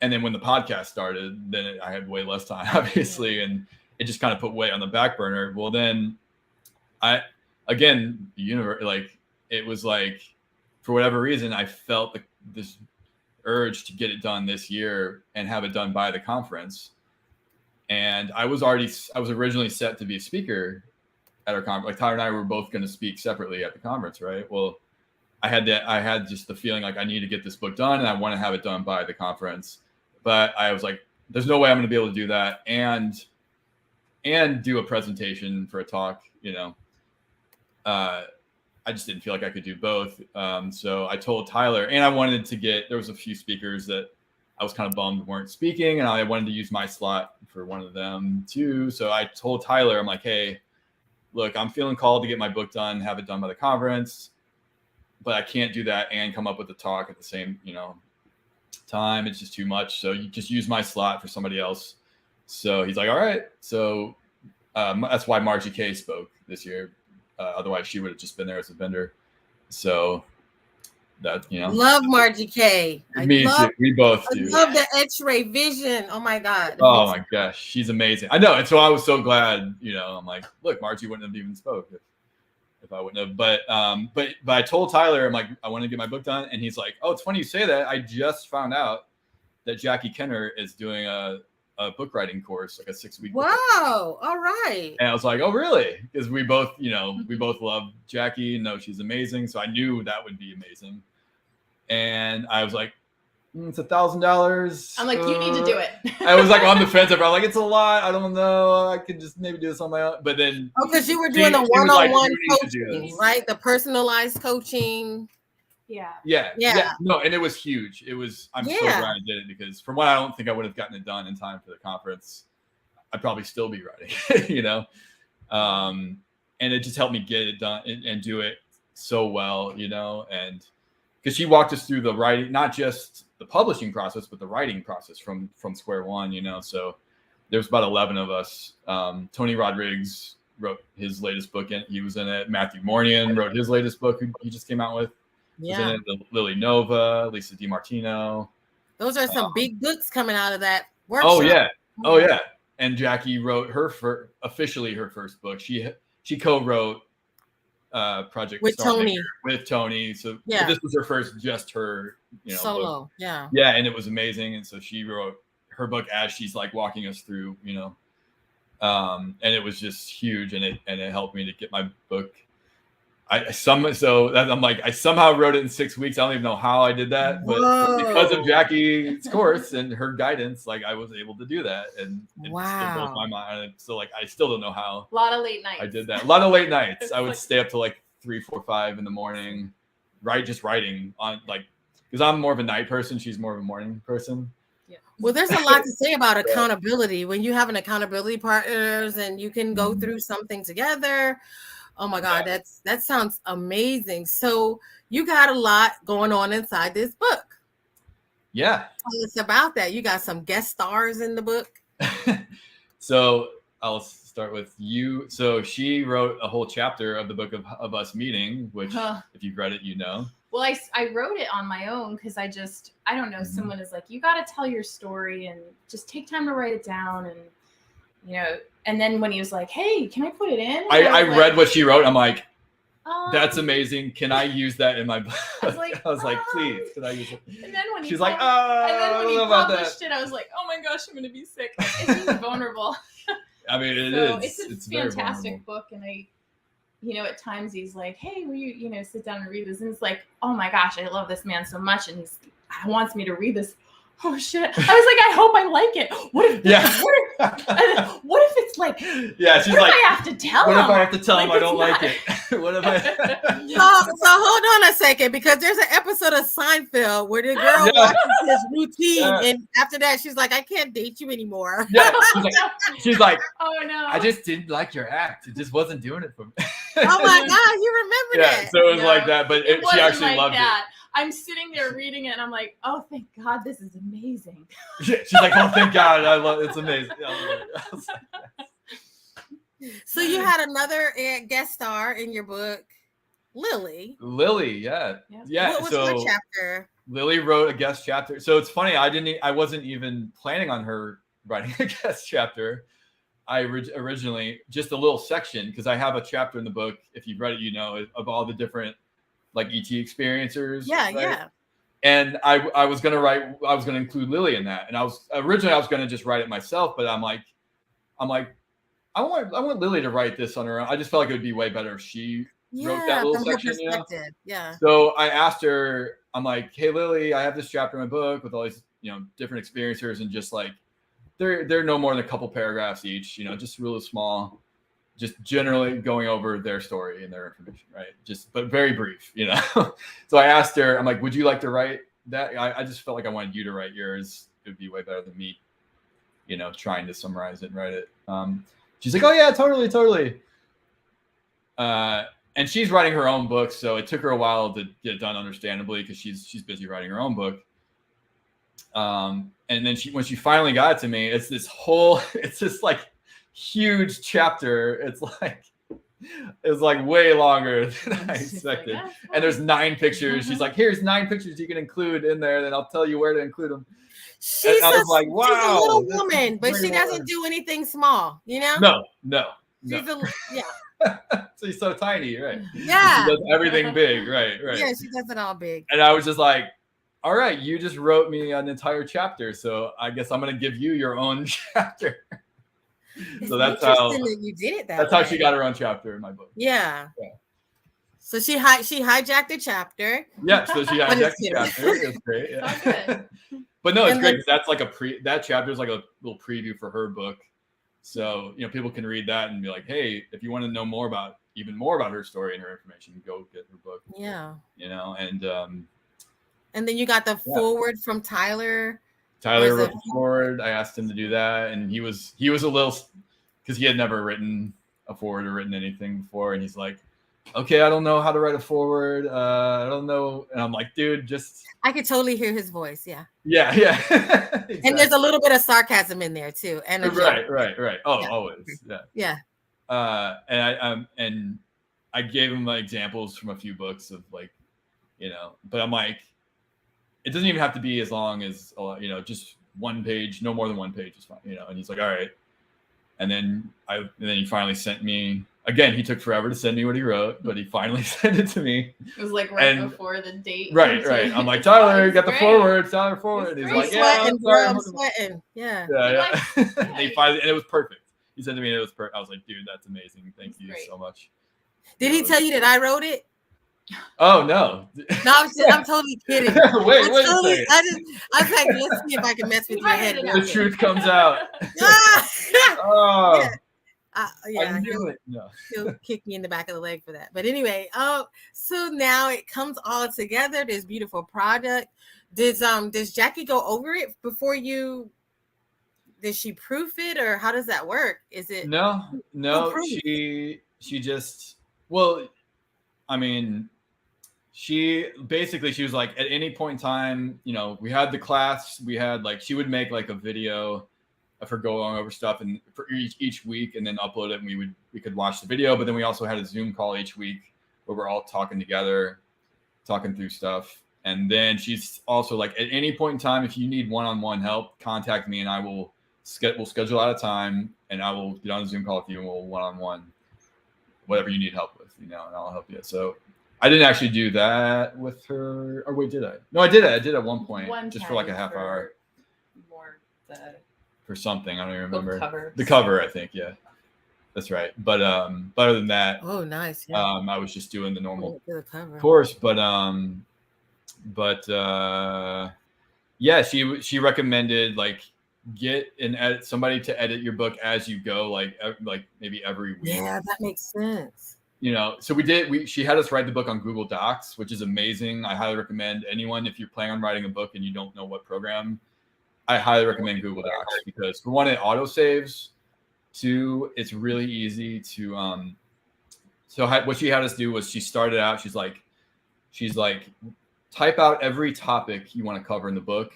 then when the podcast started, then I had way less time, obviously, and it just kind of put weight on the back burner. Well, then the universe, it was like, for whatever reason, I felt this urge to get it done this year and have it done by the conference. And I was originally set to be a speaker at our conference. Like Tyler and I were both going to speak separately at the conference, right? Well, I had just the feeling like I need to get this book done and I want to have it done by the conference. But I was like, there's no way I'm going to be able to do that and do a presentation for a talk, I just didn't feel like I could do both. So I told Tyler, and I wanted to there was a few speakers that I was kind of bummed weren't speaking, and I wanted to use my slot for one of them too. So I told Tyler, I'm like, hey, look, I'm feeling called to get my book done, have it done by the conference, but I can't do that and come up with the talk at the same, time. It's just too much. So you just use my slot for somebody else. So he's like, all right. So that's why Margie K spoke this year. Otherwise she would have just been there as a vendor. So that, love Margie K. Me too. We both do. I love the X-ray vision. Oh my God. Oh my gosh. She's amazing. I know. And so I was so glad, I'm like, look, Margie wouldn't have even spoke if I wouldn't have, but I told Tyler, I'm like, I want to get my book done. And he's like, oh, it's funny you say that. I just found out that Jackie Kenner is doing a book writing course, like a 6-week. Wow. All right. And I was like, oh, really? Because we both, we both love Jackie and know she's amazing. So I knew that would be amazing. And I was like, it's $1,000. I'm like, you need to do it. I was like on the fence. I was like, it's a lot. I don't know. I could just maybe do this on my own. But then, because you were doing the one-on-one coaching, right? The personalized coaching. Yeah. No, and it was huge. I'm so glad I did it because from what I don't think I would have gotten it done in time for the conference. I'd probably still be writing, and it just helped me get it done and do it so well, and because she walked us through the writing, not just the publishing process, but the writing process from square one, so there's about 11 of us. Tony Rodriguez wrote his latest book and he was in it. Matthew Mornian wrote his latest book he just came out with. Yeah. Lily Nova, Lisa DiMartino. Those are some big books coming out of that workshop. Oh yeah. And Jackie wrote officially her first book. She co-wrote Project with Tony. With Tony. So this was her first, just her, solo. Book. Yeah. Yeah, and it was amazing. And so she wrote her book as she's like walking us through, and it was just huge, and it helped me to get my book. I somehow wrote it in 6 weeks. I don't even know how I did that, but because of Jackie's course and her guidance, like I was able to do that, and it still blows my mind. So like I still don't know how. A lot of late nights. I did that. A lot of late nights. I would stay up till like 3, 4, 5 in the morning, just writing on because I'm more of a night person. She's more of a morning person. Yeah. Well, there's a lot to say about accountability when you have an accountability partners and you can go through something together. Oh my God, that sounds amazing. So you got a lot going on inside this book. Yeah. Tell us about that. You got some guest stars in the book. So I'll start with you. So she wrote a whole chapter of the book of us meeting, which if you've read it, Well, I wrote it on my own because I don't know, someone is like, you got to tell your story and just take time to write it down. And, and then when he was like, hey, can I put it in? I read what she wrote. I'm like, that's amazing. Can I use that in my book? I was like, please, can I use it? And then when she's like, I don't know about that. Published it, I was like, oh my gosh, I'm going to be sick. It's just vulnerable. I mean, it is. It's a fantastic book. And at times he's like, hey, will you, sit down and read this? And it's like, oh my gosh, I love this man so much. And he wants me to read this. Oh shit! I was like, I hope I like it. What if it's like? Yeah, she's like, I have to tell him. What if I have to tell him I don't like it? What if I? So hold on a second, because there's an episode of Seinfeld where the girl watches his routine, and after that, she's like, I can't date you anymore. Yeah, she's like, oh no, I just didn't like your act. It just wasn't doing it for me. Oh my God, you remember that? So it was like that, but she actually like loved that. I'm sitting there reading it and I'm like, oh, thank God, this is amazing. She's like, oh, thank God. I love it. It's amazing. So you had another guest star in your book, Lily. Yeah. What was her chapter? Lily wrote a guest chapter. So it's funny. I wasn't even planning on her writing a guest chapter. I originally just a little section, because I have a chapter in the book, if you've read it, of all the different like ET experiencers. Yeah. And I was going to include Lily in that. And I was going to just write it myself, but I'm like, I want Lily to write this on her own. I just felt like it would be way better if she wrote that little from her section, perspective. Yeah. So I asked her, I'm like, hey Lily, I have this chapter in my book with all these, different experiencers, and just like they're no more than a couple paragraphs each, just really small, just generally going over their story and their information, right? But very brief, So I asked her, I'm like, would you like to write that? I just felt like I wanted you to write yours. It would be way better than me, trying to summarize it and write it. She's like, oh yeah, totally. And she's writing her own book, so it took her a while to get it done, understandably, because she's busy writing her own book. And then when she finally got it to me, it's this like huge chapter. It's like way longer than I expected. And there's 9 pictures. She's like, here's 9 pictures you can include in there, then I'll tell you where to include them. She's I was like, wow, she's a little woman, but she doesn't do anything small, No. She's yeah. She's so tiny, right? Yeah. She does everything big, right. Yeah, she does it all big. And I was just like, all right, you just wrote me an entire chapter, so I guess I'm gonna give you your own chapter. So that's how that you did it. That's how she got her own chapter in my book. Yeah. So she hijacked the chapter. Yeah, so she hijacked the chapter. It was great. Yeah. But no, it's great because that's like that chapter is like a little preview for her book. So, people can read that and be like, hey, if you want to know even more about her story and her information, go get her book. Yeah. And then you got the forward from Tyler. Tyler wrote the forward. I asked him to do that, and he was a little, because he had never written a forward or written anything before, and he's like, okay, I don't know how to write a forward. I don't know. And I'm like, dude, I could totally hear his voice. Yeah. Yeah. Exactly. And there's a little bit of sarcasm in there too. And right. Oh, yeah. Always. Yeah. Yeah. And I gave him examples from a few books of but I'm like, it doesn't even have to be as long as, just 1 page, no more than 1 page is fine, and he's like, all right. And then he finally sent me, again, he took forever to send me what he wrote, but he finally sent it to me. It was like before the date. Right. I'm like, Tyler, you got the forward. Tyler forward. He's like, yeah, I'm sweating. Yeah. And he finally, and it was perfect. He said to me, and it was perfect. I was like, dude, that's amazing. Thank you so much. Did he tell you that I wrote it? Oh no! No, I'm totally kidding. wait a second. I was like, let's see if I can mess with your head. The truth comes out. Oh. I knew it. No. He'll kick me in the back of the leg for that. But anyway, so now it comes all together. This beautiful product. Does Jackie go over it before you? Does she proof it, or how does that work? Is it no? She just I mean, she was like, at any point in time, we had the class, we had she would make a video of her going over stuff and for each week, and then upload it, and we could watch the video. But then we also had a Zoom call each week where we're all talking together, talking through stuff. And then she's also like, at any point in time, if you need one-on-one help, contact me, and we'll schedule out a time, and I will get on a Zoom call with you, and we'll one-on-one whatever you need help with, and I'll help you. So I didn't actually do that with her. Or wait, did I? No, I did it. I did at one point, just for a half hour. More for something, I don't even remember. Cover. The cover, I think. Yeah, that's right. But other than that, oh nice. Yeah. I was just doing the normal cover course. But yeah, she recommended get and edit somebody to edit your book as you go, maybe every week. Yeah, that makes sense. So she had us write the book on Google Docs, which is amazing. I highly recommend anyone, if you're planning on writing a book and you don't know what program, I highly recommend Google Docs, because for one, it auto saves. 2, it's really easy to so what she had us do was, she started out, she's like type out every topic you want to cover in the book,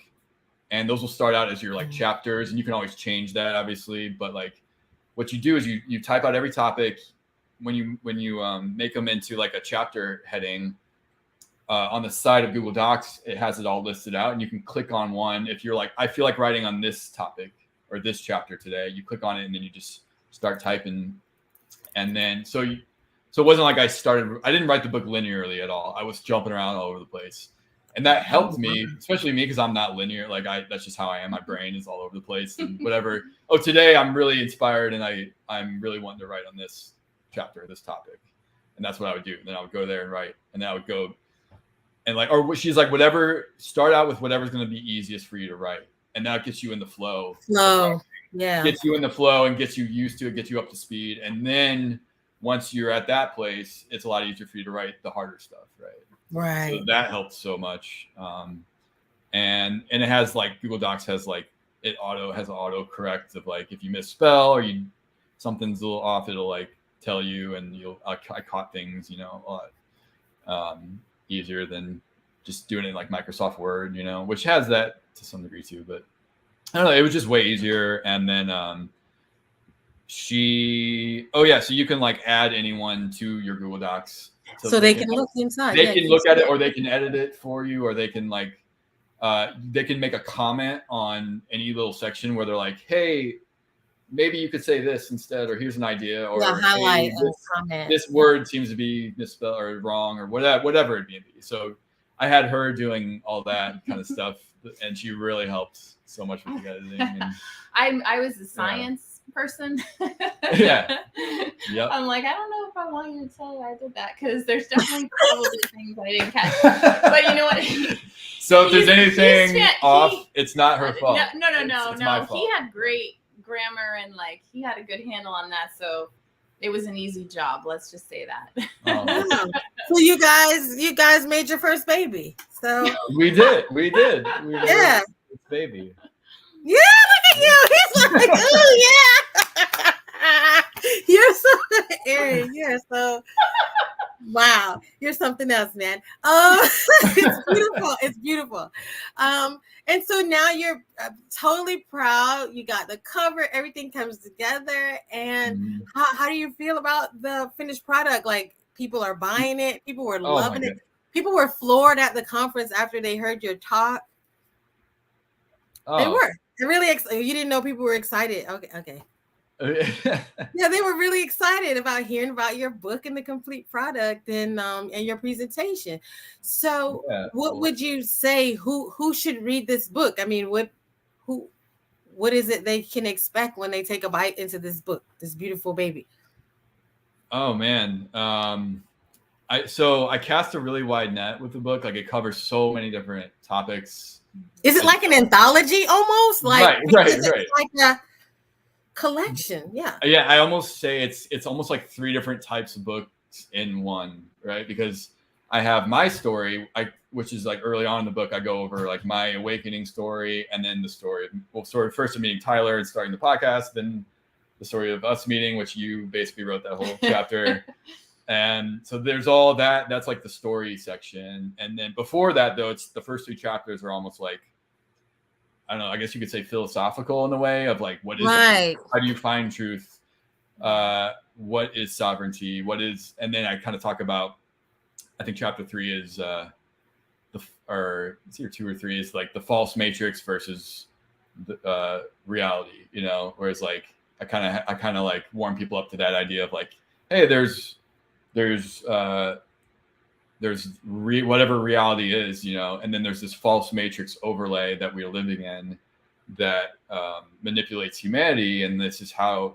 and those will start out as your chapters, and you can always change that, obviously. But what you do is you type out every topic. When you make them into a chapter heading, on the side of Google Docs, it has it all listed out, and you can click on one. If you're I feel like writing on this topic or this chapter today, you click on it, and then you just start typing. And then so it wasn't I didn't write the book linearly at all. I was jumping around all over the place. And that helped me, especially me, because I'm not linear. That's just how I am. My brain is all over the place and whatever. Today I'm really inspired, and I'm really wanting to write on this chapter, this topic. And that's what I would do. And then I would go there and write, and then I would go and like, or she's like, whatever, start out with whatever's going to be easiest for you to write. And that gets you in the flow. Yeah. Gets you in the flow and gets you used to it, gets you up to speed. And then once you're at that place, it's a lot easier for you to write the harder stuff. Right. So that helps so much. And it has like, Google Docs has like, has an auto correct of like, if you misspell or something's a little off, it'll like tell you, and I caught things, a lot easier than just doing it in like Microsoft Word, which has that to some degree too, but I don't know, it was just way easier. And then so you can like add anyone to your Google Docs. So they can look inside. They can look at it, or they can edit it for you, or they can like, they can make a comment on any little section where they're like, hey, maybe you could say this instead, or here's an idea, or highlight hey, comment. This word seems to be misspelled or wrong, or whatever it may be. So I had her doing all that kind of stuff, and she really helped so much with the editing. And, I was a science person. Yeah. Yep. I'm like, I don't know if I want you to tell you I did that, because there's definitely probably things I didn't catch. But you know what? So if there's anything off, it's not her fault. No. It's my fault. He had great grammar, and like he had a good handle on that, so it was an easy job. Let's just say that. Oh. So you guys made your first baby. So we did. Yeah. Baby. Yeah, look at you. He's like, oh yeah. You're so Aaron. You're so wow. You're something else, man. It's beautiful. It's beautiful. And so now you're totally proud. You got the cover. Everything comes together. And how do you feel about the finished product? Like, people are buying it. People were loving it. People were floored at the conference after they heard your talk. They were. They're really excited. You didn't know people were excited. Okay. Yeah, they were really excited about hearing about your book and the complete product and your presentation. So what would you say, who should read this book? I mean, what is it they can expect when they take a bite into this book, this beautiful baby? Oh man. I cast a really wide net with the book. Like, it covers so many different topics. Is it like an anthology almost? Like, right. It's like a collection. Yeah. I almost say it's almost like 3 different types of books in one, right? Because I have my story, which is like early on in the book, I go over like my awakening story, and then the story first of meeting Tyler and starting the podcast, then the story of us meeting, which you basically wrote that whole chapter. And so there's all that. That's like the story section. And then before that, though, it's the first 2 chapters are almost like, I don't know, I guess you could say philosophical in a way of like, what is right? How do you find truth? What is sovereignty? And then I kind of talk about, I think chapter 3 is it's either 2 or 3 is like the false matrix versus the reality, whereas like I kind of like warm people up to that idea of like, hey, there's whatever reality is, and then there's this false matrix overlay that we're living in that manipulates humanity. And this is how,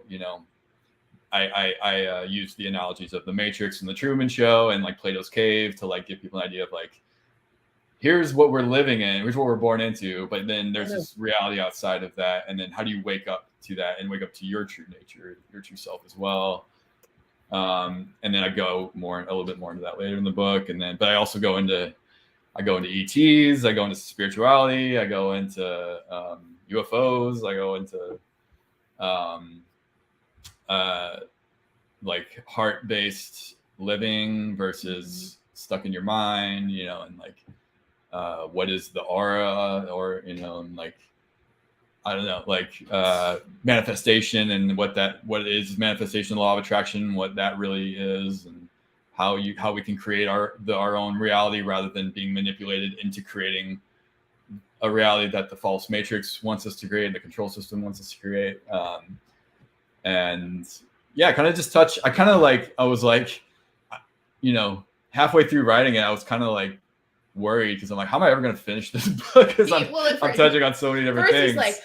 I use the analogies of the Matrix and the Truman Show and like Plato's Cave to like give people an idea of like, here's what we're living in, here's what we're born into, but then there's this reality outside of that. And then how do you wake up to that and wake up to your true nature, your true self as well? And then I go a little bit more into that later in the book. But I also go into ETs, I go into spirituality, I go into UFOs, I go into like heart-based living versus stuck in your mind, and like what is the aura, or and like I don't know, like manifestation and what is manifestation, law of attraction, what that really is, and how we can create our own reality rather than being manipulated into creating a reality that the false matrix wants us to create, the control system wants us to create. And yeah, kind of just touch. I was like, halfway through writing it, I was kind of like worried because I'm like, how am I ever going to finish this book? Because I'm touching on so many different things. Like,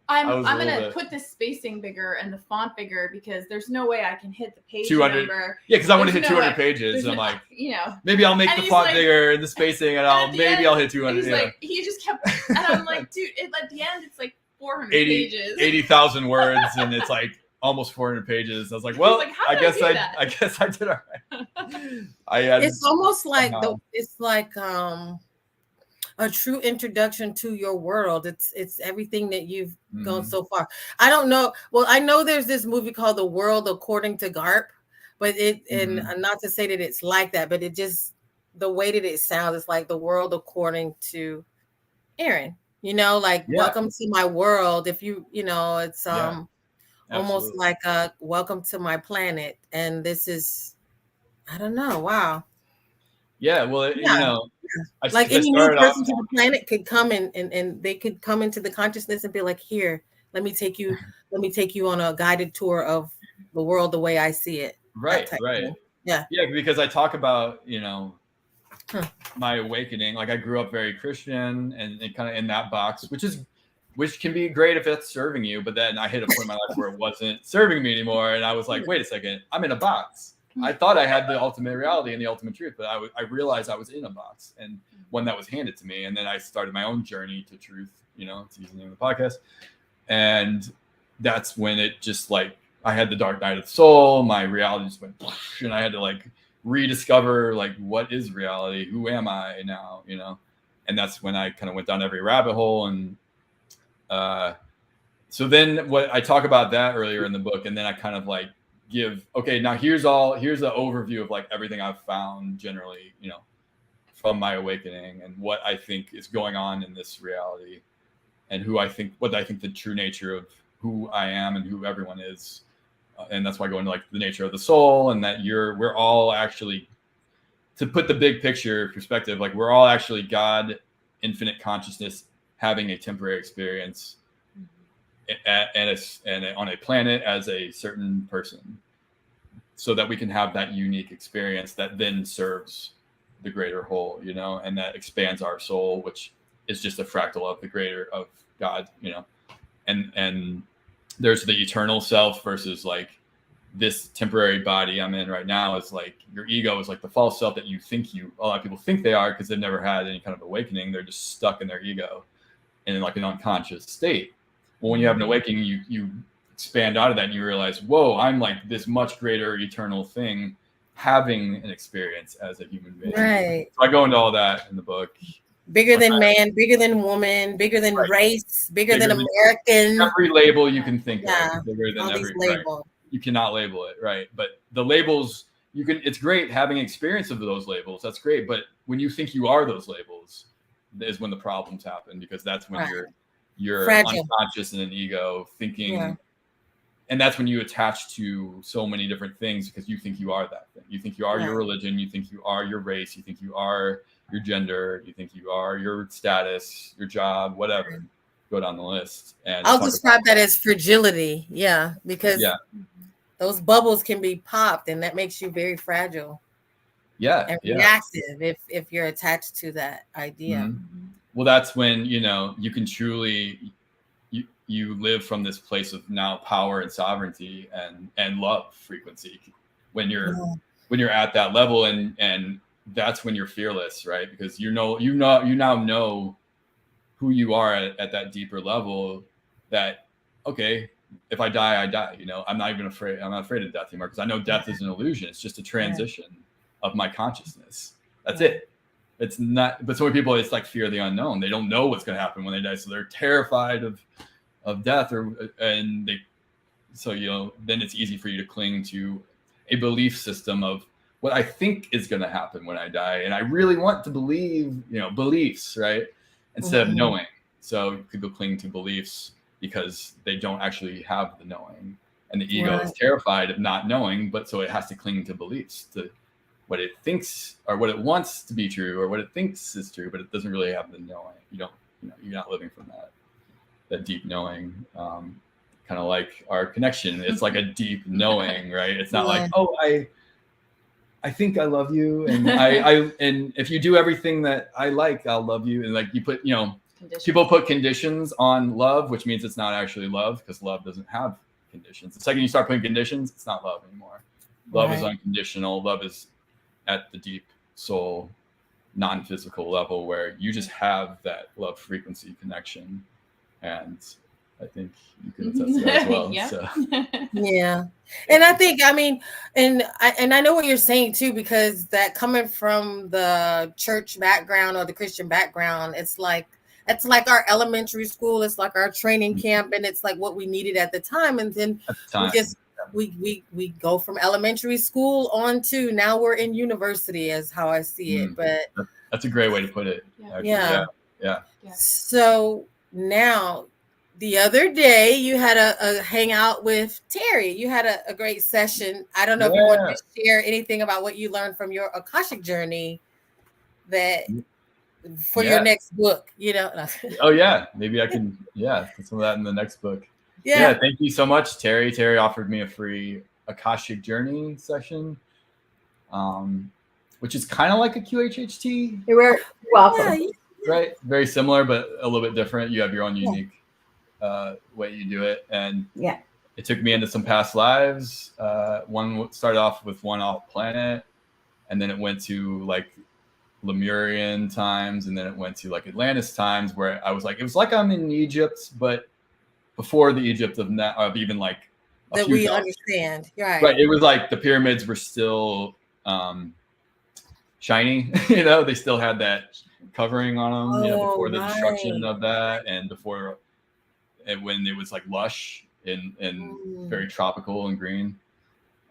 I'm gonna put the spacing bigger and the font bigger because there's no way I can hit the page 200 number. Yeah, because I want to There's hit no 200 way. pages. There's I'm like, maybe I'll make and the he's font like- bigger and the spacing, and I'll hit 200. He's like, he just kept, and I'm like, dude, at the end it's like 400 pages, 80,000 words, and it's like almost 400 pages. I was like, well, like, how I did guess I I guess I did all right. It's almost like it's like a true introduction to your world. It's everything that you've gone so far. I don't know. Well, I know there's this movie called The World According to Garp, but and not to say that it's like that, but it just the way that it sounds, it's like the world according to Aaron. Welcome to my world. If it's almost like a welcome to my planet, and this is I don't know. Wow. Yeah, well, like any new person to the planet could come and they could come into the consciousness and be like, here, let me take you on a guided tour of the world the way I see it. Right. Yeah, because I talk about my awakening. Like I grew up very Christian and kind of in that box, which can be great if it's serving you, but then I hit a point in my life where it wasn't serving me anymore, and I was like, wait a second, I'm in a box. I thought I had the ultimate reality and the ultimate truth, but I realized I was in a box, and one that was handed to me. And then I started my own journey to truth, to use the name of the podcast. And that's when it just like, I had the dark night of the soul. My reality just went, and I had to like rediscover like, what is reality? Who am I now? And that's when I kind of went down every rabbit hole. And so then what I talk about that earlier in the book. And then I kind of like, now here's the overview of like everything I've found generally, from my awakening and what I think is going on in this reality, and what I think the true nature of who I am and who everyone is. And that's why I go into like the nature of the soul, and that we're all actually, to put the big picture perspective, like we're all actually God, infinite consciousness, having a temporary experience and on a planet as a certain person, so that we can have that unique experience that then serves the greater whole, and that expands our soul, which is just a fractal of the greater of God, and there's the eternal self versus like this temporary body I'm in right now is like your ego is like the false self that a lot of people think they are because they've never had any kind of awakening. They're just stuck in their ego and in like an unconscious state. Well, when you have an awakening, you expand out of that and you realize, whoa, I'm like this much greater eternal thing having an experience as a human being. Right. So I go into all that in the book. Bigger than man, bigger than woman, bigger than race, bigger than American. Every label you can think of. Bigger than all every labels. Right. You cannot label it, right? But the labels, it's great having experience of those labels. That's great. But when you think you are those labels is when the problems happen, because that's when you're fragile, unconscious in an ego thinking, and that's when you attach to so many different things because you think you are that thing. You think you are your religion. You think you are your race. You think you are your gender. You think you are your status, your job, whatever. Go down the list. And I'll describe that as fragility. Yeah, because those bubbles can be popped, and that makes you very fragile. Yeah, and reactive if you're attached to that idea. Mm-hmm. Well, that's when you can truly you live from this place of now power and sovereignty and love frequency when you're at that level, and that's when you're fearless, right? Because you now know who you are at that deeper level, that okay, if I die, I die. I'm not afraid of death anymore, because I know death is an illusion. It's just a transition of my consciousness. That's it. It's not, but so many people, it's like fear of the unknown. They don't know what's going to happen when they die, so they're terrified of death, then it's easy for you to cling to a belief system of what I think is going to happen when I die, and I really want to believe, beliefs, right, instead of knowing. So people cling to beliefs because they don't actually have the knowing, and the ego is terrified of not knowing, but so it has to cling to beliefs, to what it thinks or what it wants to be true or what it thinks is true, but it doesn't really have the knowing. You're not living from that deep knowing, kind of like our connection. It's like a deep knowing, right? It's not like, oh, I think I love you, and and if you do everything that I like, I'll love you. And like you put, conditions. People put conditions on love, which means it's not actually love, because love doesn't have conditions. The second you start putting conditions, it's not love anymore. Love is unconditional. Love is at the deep soul, non-physical level, where you just have that love frequency connection. And I think you can attest to that as well. Yeah. So. Yeah. And I think, I mean, and I know what you're saying too, because that coming from the church background or the Christian background, it's like our elementary school, it's like our training camp, and it's like what we needed at the time. And then we go from elementary school on to now we're in university, is how I see it. But that's a great way to put it. Yeah. Yeah. So now, the other day you had a hangout with Terry. You had a great session. I don't know if you want to share anything about what you learned from your Akashic journey that for your next book, you know. Oh yeah, maybe I can put some of that in the next book. Yeah, thank you so much, Terry. Terry offered me a free Akashic journey session, which is kind of like a QHHT. You're welcome. Yeah. Right, very similar, but a little bit different. You have your own unique way you do it, and it took me into some past lives. One started off with one off planet, and then it went to like Lemurian times, and then it went to like Atlantis times, where I was like, it was like I'm in Egypt, but before the Egypt of even like that we understand. Right. It was like the pyramids were still shiny, you know, they still had that covering on them, you know, before the destruction of that, and before when it was like lush and very tropical and green.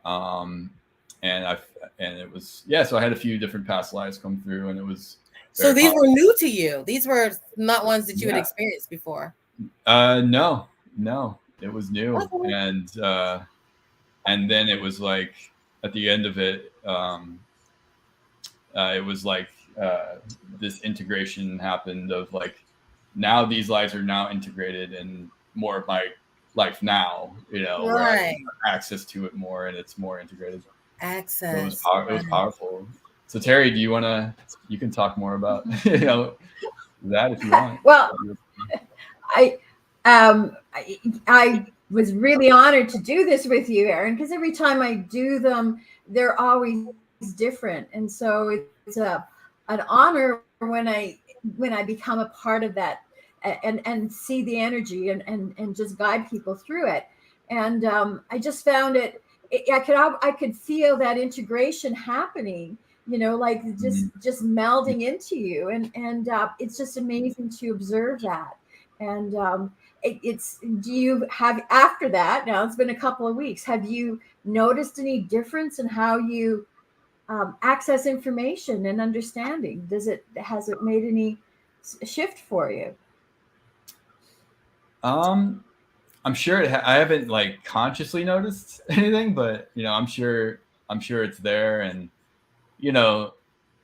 And it was so I had a few different past lives come through, and it was so these were new to you. These were not ones that you had experienced before. No, it was new. And then it was like at the end of it, it was like this integration happened of like, now these lives are now integrated in more of my life now, you know, where I have access to it more, and it's more integrated. Access. So it was powerful. So Terry, you can talk more about you know that if you want. Well, I was really honored to do this with you, Aaron, because every time I do them, they're always different, and so it's an honor when I become a part of that and see the energy and just guide people through it. And I just found I could feel that integration happening, you know, like just melding into you, and it's just amazing to observe that. And do you have, after that, now it's been a couple of weeks, have you noticed any difference in how you access information and understanding? Has it made any shift for you? I'm sure I haven't like consciously noticed anything, but you know, I'm sure it's there, and you know,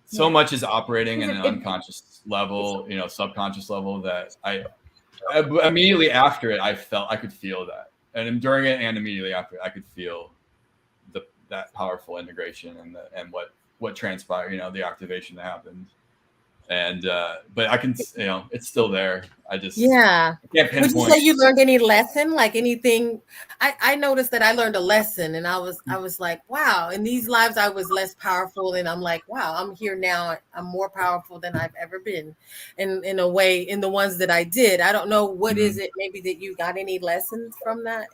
so much is operating at an unconscious level, you know, subconscious level, that I immediately after it, I could feel that, and during it and immediately after it, I could feel that powerful integration and what transpired, you know, the activation that happened. And but I can, you know, it's still there. I just I can't pinpoint. Would you say you learned any lesson, like anything? I noticed that I learned a lesson, and I was like, wow, in these lives I was less powerful, and I'm like, wow, I'm here now, I'm more powerful than I've ever been, in a way, in the ones that I did. I don't know, what is it maybe that you got any lessons from that?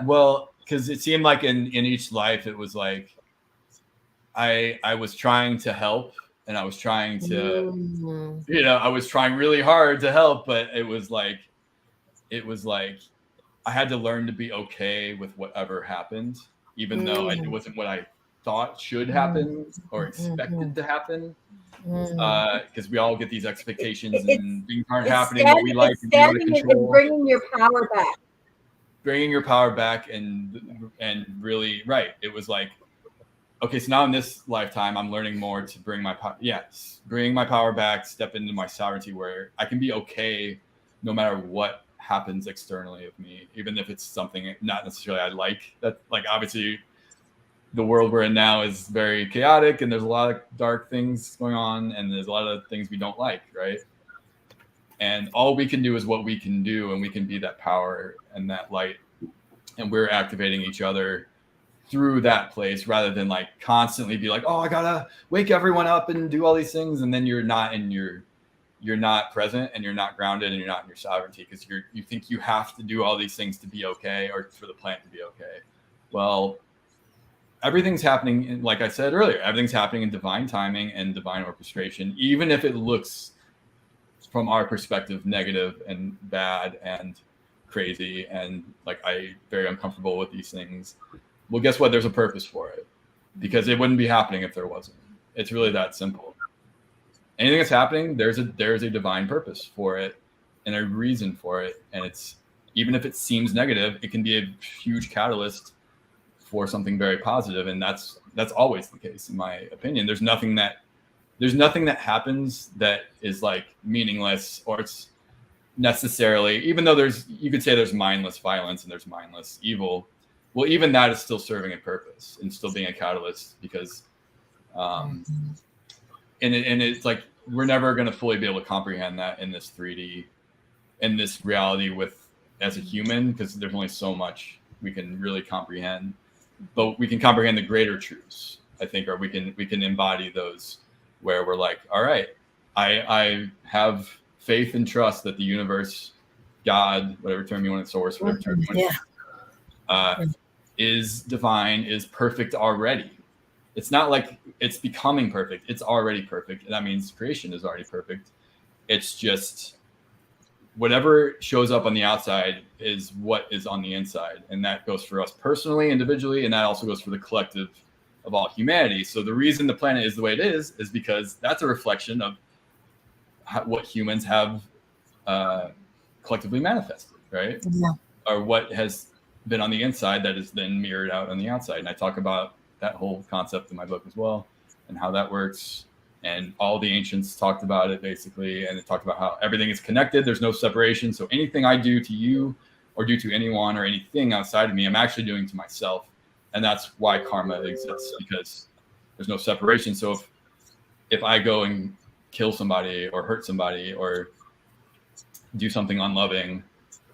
Well, because it seemed like in each life it was like I was trying to help, and I was trying to, you know, I was trying really hard to help, but it was like I had to learn to be okay with whatever happened, even though it wasn't what I thought should happen or expected to happen. Because we all get these expectations and things aren't happening what we like, and we control. Bringing your power back. Bringing your power back, and really, it was like, okay, so now in this lifetime, I'm learning more to bring my power back, step into my sovereignty, where I can be okay no matter what happens externally of me, even if it's something not necessarily I like. That, like, obviously the world we're in now is very chaotic, and there's a lot of dark things going on, and there's a lot of things we don't like, right? And all we can do is what we can do, and we can be that power and that light. And we're activating each other through that place, rather than like constantly be like, oh, I gotta wake everyone up and do all these things, and then you're not present, and you're not grounded, and you're not in your sovereignty, because you think you have to do all these things to be okay, or for the planet to be okay. Well, everything's happening, like I said earlier, everything's happening in divine timing and divine orchestration, even if it looks from our perspective negative and bad and crazy and like I very uncomfortable with these things. Well, guess what? There's a purpose for it, because it wouldn't be happening if there wasn't. It's really that simple. Anything that's happening, there's a divine purpose for it and a reason for it. And it's, even if it seems negative, it can be a huge catalyst for something very positive. And that's always the case, in my opinion. There's nothing that happens that is like meaningless, or it's necessarily, even though you could say there's mindless violence and there's mindless evil. Well, even that is still serving a purpose and still being a catalyst, because and it's like we're never going to fully be able to comprehend that in this 3D, in this reality as a human, because there's only so much we can really comprehend. But we can comprehend the greater truths, I think, or we can embody those where we're like, all right, I have faith and trust that the universe, God, whatever term you want, source, whatever term you want, is divine, is perfect already. It's not like it's becoming perfect. It's already perfect. And that means creation is already perfect. It's just whatever shows up on the outside is what is on the inside. And that goes for us personally, individually, and that also goes for the collective of all humanity. So the reason the planet is the way it is because that's a reflection of what humans have collectively manifested, right? Yeah. Or what has been on the inside that is then mirrored out on the outside. And I talk about that whole concept in my book as well, and how that works. And all the ancients talked about it, basically, and it talked about how everything is connected. There's no separation. So anything I do to you or do to anyone or anything outside of me, I'm actually doing to myself. And that's why karma exists, because there's no separation. So if I go and kill somebody or hurt somebody or do something unloving,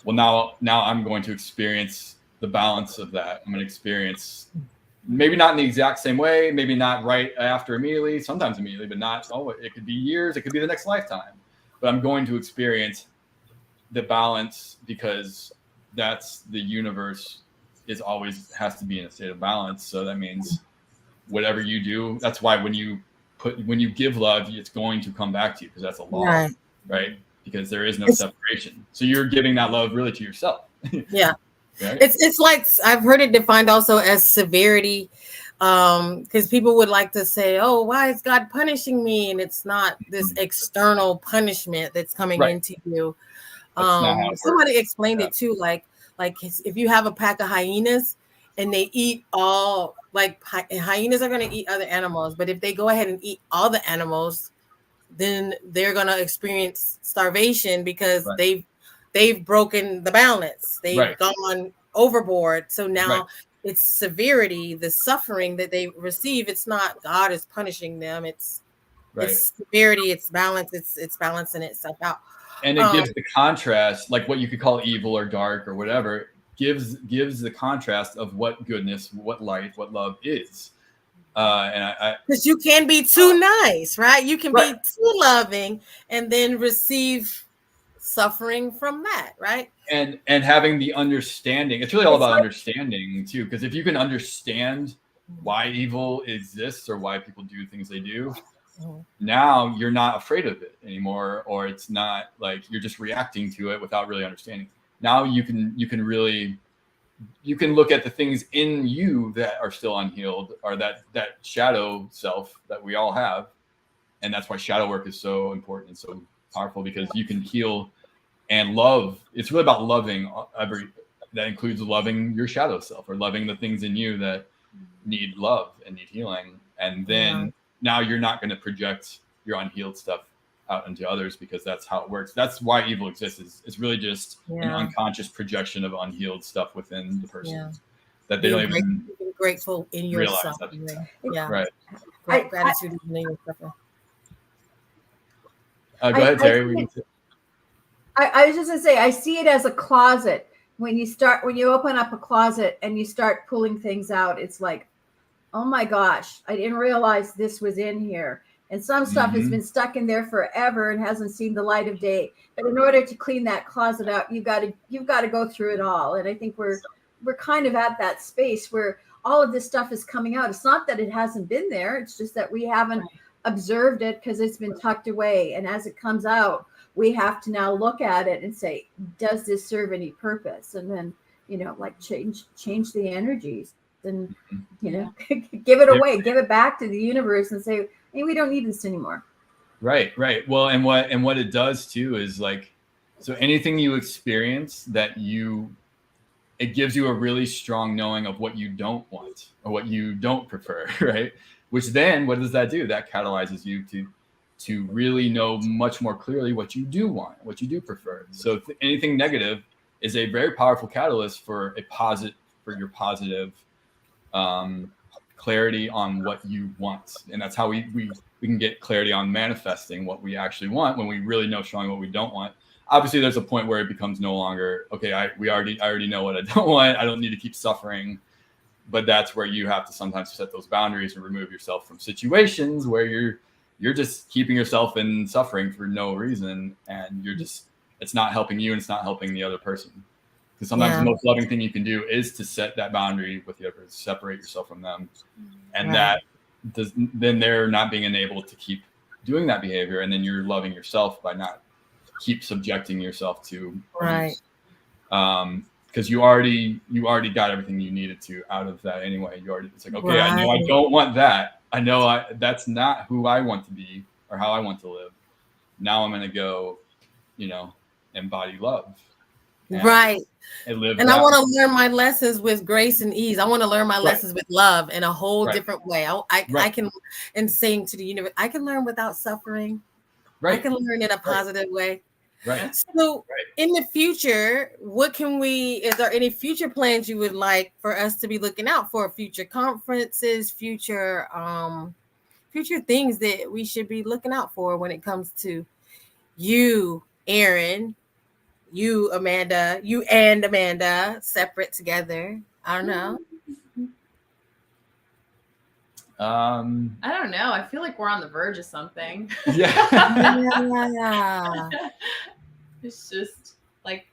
well, now I'm going to experience the balance of that. I'm going to experience, maybe not in the exact same way, maybe not right after immediately, sometimes immediately, but not, it could be years, it could be the next lifetime. But I'm going to experience the balance, because that's the universe is always has to be in a state of balance. So that means whatever you do, that's why when you give love, it's going to come back to you, because that's a law, right? Because there is no separation. So you're giving that love really to yourself. Yeah. Right? It's like, I've heard it defined also as severity, because people would like to say, oh, why is God punishing me? And it's not this external punishment that's coming into you. Somebody explained it too, like if you have a pack of hyenas and they eat all, like hyenas are going to eat other animals, but if they go ahead and eat all the animals, then they're going to experience starvation, because they've broken the balance. They've gone overboard. So now it's severity, the suffering that they receive. It's not God is punishing them. It's severity. It's balance. It's balancing itself out. And it gives the contrast, like what you could call evil or dark or whatever, gives the contrast of what goodness, what light, what love is. And because you can be too nice, right? You can be too loving and then receive suffering from that, right? And having the understanding, it's really all about understanding too, because if you can understand why evil exists or why people do things they do, now you're not afraid of it anymore, or it's not like you're just reacting to it without really understanding. Now you can look at the things in you that are still unhealed, or that shadow self that we all have. And that's why shadow work is so important and so powerful, because you can heal and love. It's really about loving that includes loving your shadow self, or loving the things in you that need love and need healing. And then now you're not going to project your unhealed stuff out into others, because that's how it works. That's why evil exists. It's really just an unconscious projection of unhealed stuff within the person that they don't even be grateful in yourself. Right. Gratitude in yourself. Go ahead, Terry. I was just gonna say, I see it as a closet. When you open up a closet and you start pulling things out, it's like, oh my gosh, I didn't realize this was in here. And some stuff has been stuck in there forever and hasn't seen the light of day. But in order to clean that closet out, you've got to go through it all. And I think we're kind of at that space where all of this stuff is coming out. It's not that it hasn't been there. It's just that we haven't observed it because it's been tucked away. And as it comes out, we have to now look at it and say, does this serve any purpose? And then, like change the energies and, give it away, give it back to the universe and say, hey, we don't need this anymore. Right. Well, and what it does too is like, so anything you experience it gives you a really strong knowing of what you don't want or what you don't prefer, right? Which then, what does that do? That catalyzes you to really know much more clearly what you do want, what you do prefer. So anything negative is a very powerful catalyst for your positive clarity on what you want. And that's how we can get clarity on manifesting what we actually want when we really know strongly what we don't want. Obviously, there's a point where it becomes no longer, okay, I already know what I don't want. I don't need to keep suffering. But that's where you have to sometimes set those boundaries and remove yourself from situations where you're just keeping yourself in suffering for no reason. And it's not helping you and it's not helping the other person. Because sometimes the most loving thing you can do is to set that boundary with the other, separate yourself from them. And then they're not being enabled to keep doing that behavior. And then you're loving yourself by not keep subjecting yourself to because you already got everything you needed to out of that anyway. It's like, okay, I know I don't want that. I know that's not who I want to be or how I want to live. Now I'm going to go, embody love. And I want to learn my lessons with grace and ease. I want to learn my lessons with love in a whole different way. I can, and saying to the universe, I can learn without suffering. I can learn in a positive way. So in the future, is there any future plans you would like for us to be looking out for? Future conferences, future things that we should be looking out for when it comes to you, Aaron, you, Amanda, you and Amanda, separate together? I don't know. I don't know. I feel like we're on the verge of something. It's just like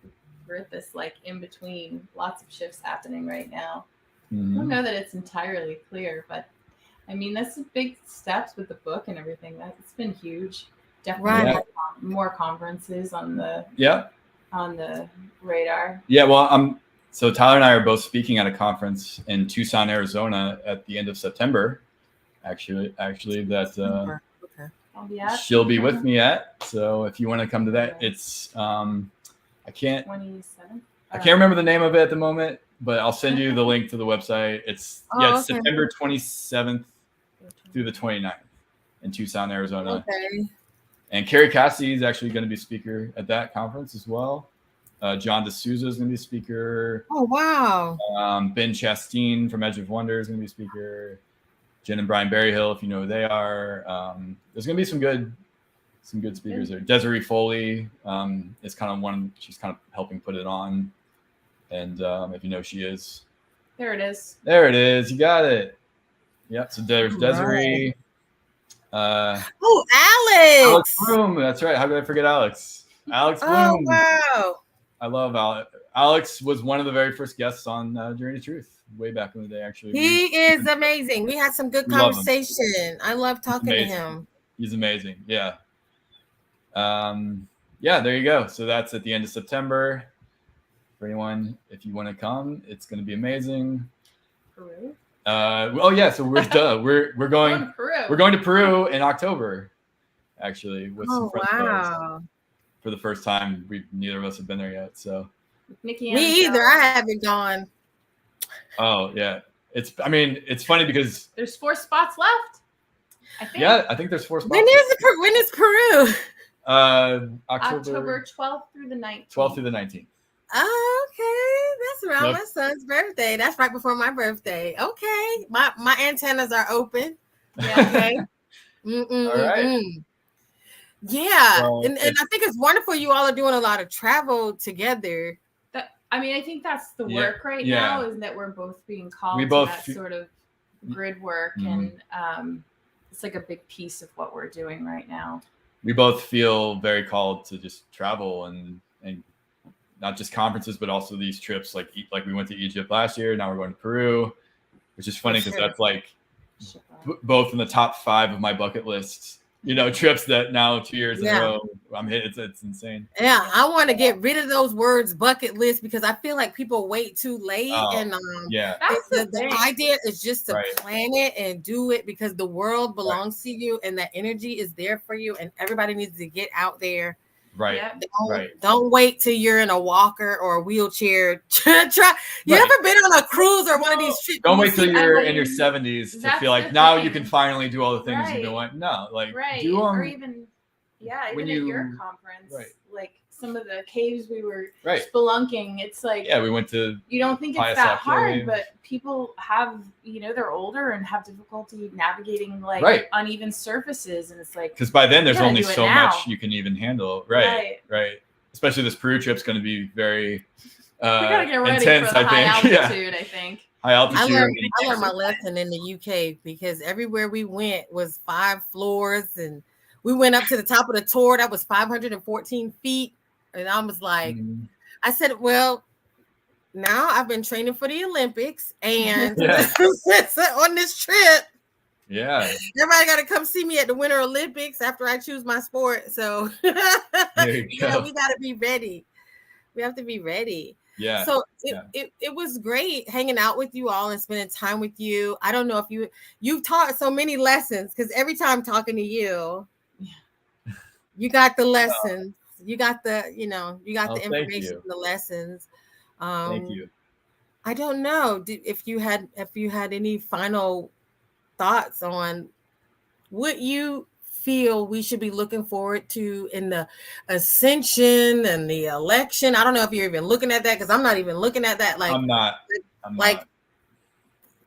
we're at this like in between, lots of shifts happening right now. I don't know that it's entirely clear, but I mean, that's big steps with the book and everything. It's been huge. Definitely more conferences on the radar. Yeah, well, so Tyler and I are both speaking at a conference in Tucson, Arizona at the end of September. Actually, that she'll be with me at. So if you want to come to that, it's I can't 27th. I can't remember the name of it at the moment, but I'll send you the link to the website. It's September 27th through the 29th in Tucson, Arizona. And Carrie Cassidy is actually going to be a speaker at that conference as well. John D'Souza is going to be a speaker. Oh, wow. Ben Chasteen from Edge of Wonder is going to be a speaker. Jen and Brian Berryhill, if you know who they are. There's going to be some good speakers there. Desiree Foley is kind of one. She's kind of helping put it on. And if you know who she is. There it is. There it is. You got it. Yep. So there's Desiree. Alex. Alex Bloom. That's right. How could I forget Alex? Alex Bloom. Oh, wow. I love Alex. Alex was one of the very first guests on Journey to Truth way back in the day, actually. He is amazing. We had some good conversation. I love talking to him. He's amazing. Yeah. There you go. So that's at the end of September. For anyone, if you want to come, it's going to be amazing. Peru? So we're going to Peru. We're going to Peru in October, actually, with some friends. Wow. For the first time, neither of us have been there yet. So Nikki, me either. I haven't gone. Oh yeah, it's funny because there's 4 spots left. I think. Yeah, I think there's 4 spots. When is Peru? October 12th through the 19th. 12th through the 19th. Oh, okay, that's around my son's birthday. That's right before my birthday. Okay, my antennas are open. Yeah. Okay. All right. Yeah. So and I think it's wonderful you all are doing a lot of travel together. I think that's the work right now, is that we're both being called to that sort of grid work, and it's like a big piece of what we're doing right now. We both feel very called to just travel and not just conferences, but also these trips. Like we went to Egypt last year. Now we're going to Peru, which is funny because that's like both in the top 5 of my bucket lists. Trips that now 2 years in a row I'm hit. It's insane. Yeah, I want to get rid of those words bucket list because I feel like people wait too late. And that's the idea is just to plan it and do it because the world belongs to you and that energy is there for you and everybody needs to get out there. Right. Don't wait till you're in a walker or a wheelchair. You ever been on a cruise or one of these trips? Don't wait till you're in your 70s to feel like now you can finally do all the things you've been wanting. No, like do them. Or even at your conference, like some of the caves we were spelunking. It's like we went to. You don't think it's that hard, but people have they're older and have difficulty navigating uneven surfaces, and it's like because by then there's only so much you can even handle. Right. Especially this Peru trip's going to be very we gotta get ready intense. For the high altitude. I think. High altitude. I learned my lesson in the UK because everywhere we went was 5 floors, and we went up to the top of the tour that was 514 feet. And I was like, I said, well, now I've been training for the Olympics and on this trip. Yeah. Everybody got to come see me at the Winter Olympics after I choose my sport. So we got to be ready. We have to be ready. Yeah. So it was great hanging out with you all and spending time with you. I don't know if you've taught so many lessons because every time talking to you, you got the lessons. You got the, the information, the lessons. Thank you. I don't know if you had any final thoughts on what you feel we should be looking forward to in the ascension and the election. I don't know if you're even looking at that because I'm not even looking at that. Like I'm not.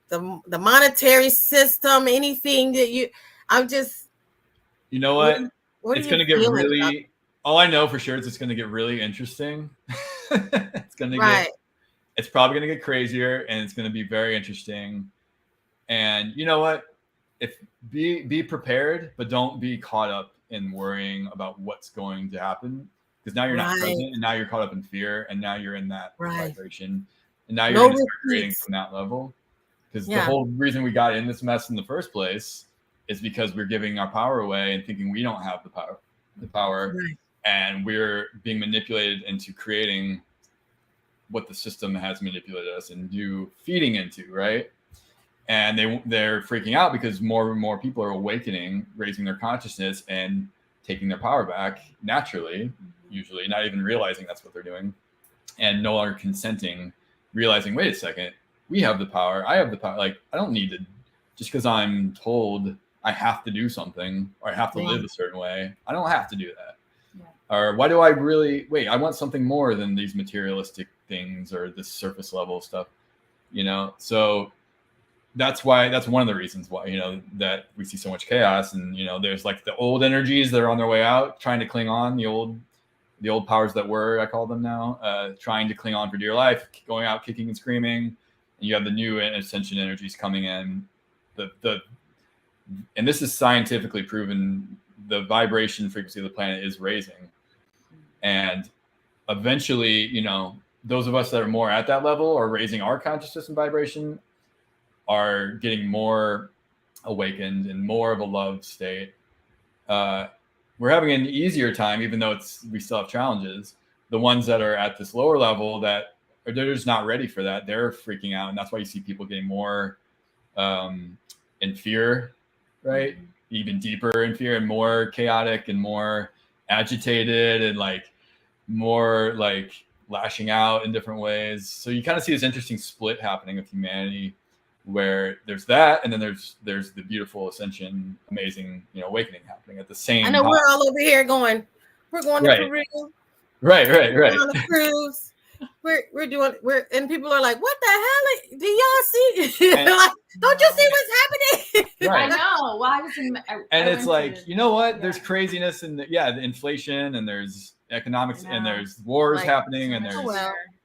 The monetary system, anything that I'm just. You know what? It's going to get really. All I know for sure is it's going to get really interesting. It's going to get. It's probably going to get crazier, and it's going to be very interesting. And you know what? Be prepared, but don't be caught up in worrying about what's going to happen because now you're not present, and now you're caught up in fear, and now you're in that vibration, and now you're going to start creating from that level. Because the whole reason we got in this mess in the first place is because we're giving our power away and thinking we don't have the power, and we're being manipulated into creating what the system has manipulated us into feeding into, right? And they're freaking out because more and more people are awakening, raising their consciousness and taking their power back naturally, usually not even realizing that's what they're doing, and no longer consenting, realizing, wait a second, we have the power. I have the power. Like, I don't need to, just because I'm told I have to do something or I have to live a certain way, I don't have to do that. Or why do I I want something more than these materialistic things or this surface level stuff, So that's one of the reasons why, that we see so much chaos. And, there's like the old energies that are on their way out, trying to cling on, the old powers that were, I call them now, trying to cling on for dear life, going out kicking and screaming. And you have the new ascension energies coming in. And this is scientifically proven, the vibration frequency of the planet is raising. And eventually, those of us that are more at that level or raising our consciousness and vibration are getting more awakened and more of a love state. We're having an easier time, even though we still have challenges. The ones that are at this lower level that they're just not ready for that, they're freaking out. And that's why you see people getting more in fear, right? Even deeper in fear and more chaotic and more agitated and more lashing out in different ways. So you kind of see this interesting split happening of humanity where there's that, and then there's the beautiful ascension, amazing, awakening happening at the same time. I know we're all over here going, we're going to Peru. Right. We're on a cruise. and people are like, what the hell? Do y'all see? Like, don't you see what's happening? Right. I know. Well, I was and it's like, you know what? There's craziness and the inflation, and there's economics, and there's wars happening, and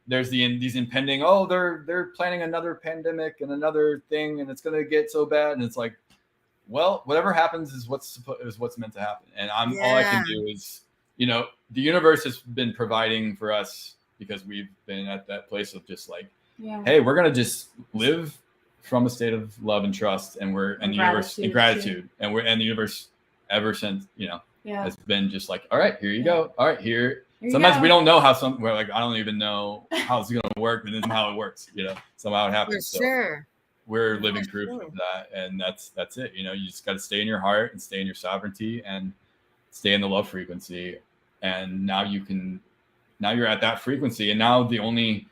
there's these impending. Oh, they're planning another pandemic and another thing, and it's gonna get so bad. And it's like, well, whatever happens is what's meant to happen. And all I can do is, the universe has been providing for us because we've been at that place of just like, hey, we're gonna just live from a state of love and trust, and the universe in gratitude, and the universe ever since has been just like, all right, here you go, all right, here. Sometimes we don't know how we're like, I don't even know how it's gonna work, but then somehow it works, somehow it happens. For sure. We're living proof of that, and that's it. You just got to stay in your heart and stay in your sovereignty and stay in the love frequency, and now you're at that frequency, and now the only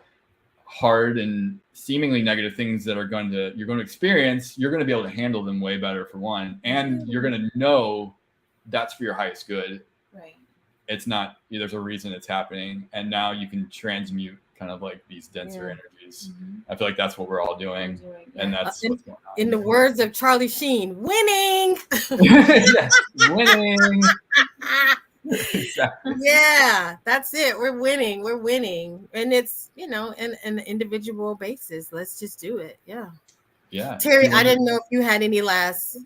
hard and seemingly negative things that you're going to experience, you're going to be able to handle them way better, for one, and you're going to know that's for your highest good. Right. It's not, there's a reason it's happening, and now you can transmute kind of like these denser energies. I feel like that's what we're all doing, and that's what's going on. In the words of Charlie Sheen, winning. Winning. Exactly. Yeah, that's it. We're winning, and it's an individual basis. Let's just do it. Yeah. Terry, I didn't know if you had any last.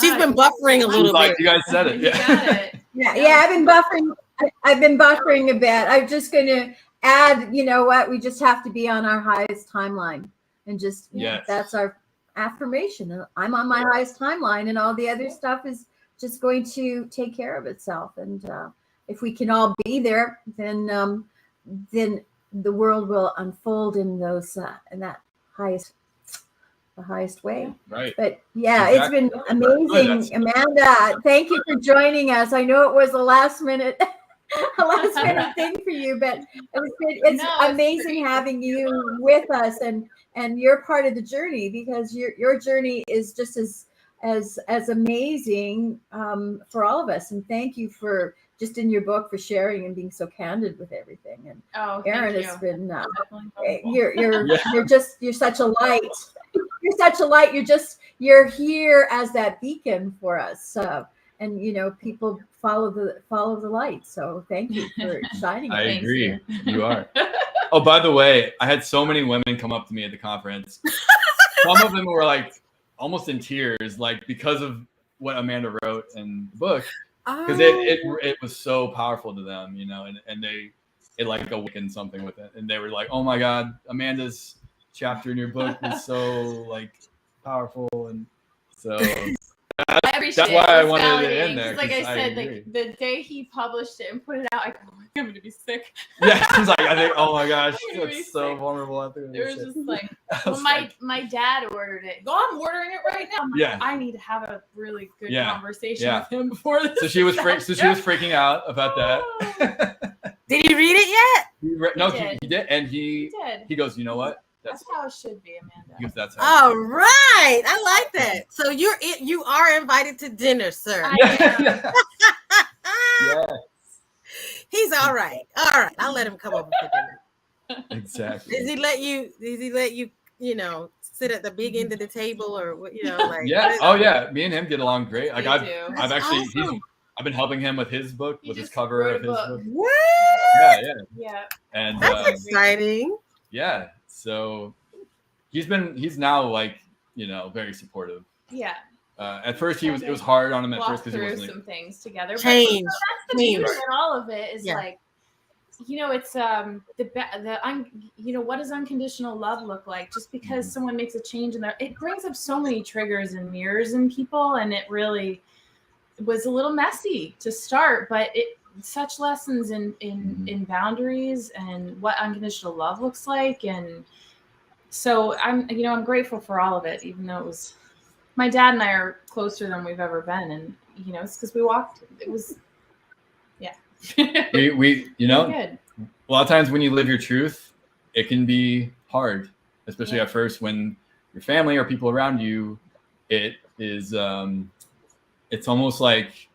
She's been buffering a little bit. You guys said it. Yeah. I've been buffering a bit. I'm just going to add. You know what? We just have to be on our highest timeline, and just that's our affirmation. I'm on my highest timeline, and all the other stuff is just going to take care of itself. And if we can all be there, then the world will unfold in those in that the highest way. Right. But It's been amazing. Amanda, thank you for joining us. I know it was a last minute thing for you, but it's amazing having you with us, and you're part of the journey, because your journey is just as amazing for all of us. And thank you for just in your book for sharing and being so candid with everything. And Aaron, it's been you're such a light. You're such a light. You're here as that beacon for us. And people follow the light. So thank you for shining. I agree. You are. Oh, by the way, I had so many women come up to me at the conference. Some of them were like almost in tears, like because of what Amanda wrote in the book, because it was so powerful to them, and it like awakened something with it, and they were like, "Oh my God, Amanda's chapter in your book was so like powerful," and so. That's why I wanted it in there. Like I said, like the day he published it and put it out, I go, I'm gonna be sick. Yeah, I was like, I think, oh my gosh, it's so vulnerable out there. It was just like, my dad ordered it. I'm ordering it right now. Like, I need to have a really good conversation with him before this. So she was freaking out about that. Did he read it yet? He did, and he goes, you know what? That's how it should be, Amanda. That's how all right. I like that. So you are invited to dinner, sir. Yes. He's all right. All right. I'll let him come over for dinner. Exactly. Does he let you, sit at the big end of the table, or what, like? Yeah. Oh yeah. Me and him get along great. Like I've actually awesome. I've been helping him with his book, with his cover of his book. What? Yeah. And that's exciting. Yeah. So he's now like, very supportive. Yeah. At first it was hard on him at first because he wasn't some things together. Change. That's the beauty in all of it is like, it's what does unconditional love look like? Just because someone makes a change in there, it brings up so many triggers and mirrors in people, and it really was a little messy to start, but such lessons in boundaries and what unconditional love looks like. And so I'm grateful for all of it, even though it was, my dad and I are closer than we've ever been. And, it's because we walked, it was, we good. A lot of times when you live your truth, it can be hard, especially at first when your family or people around you, it is, it's almost like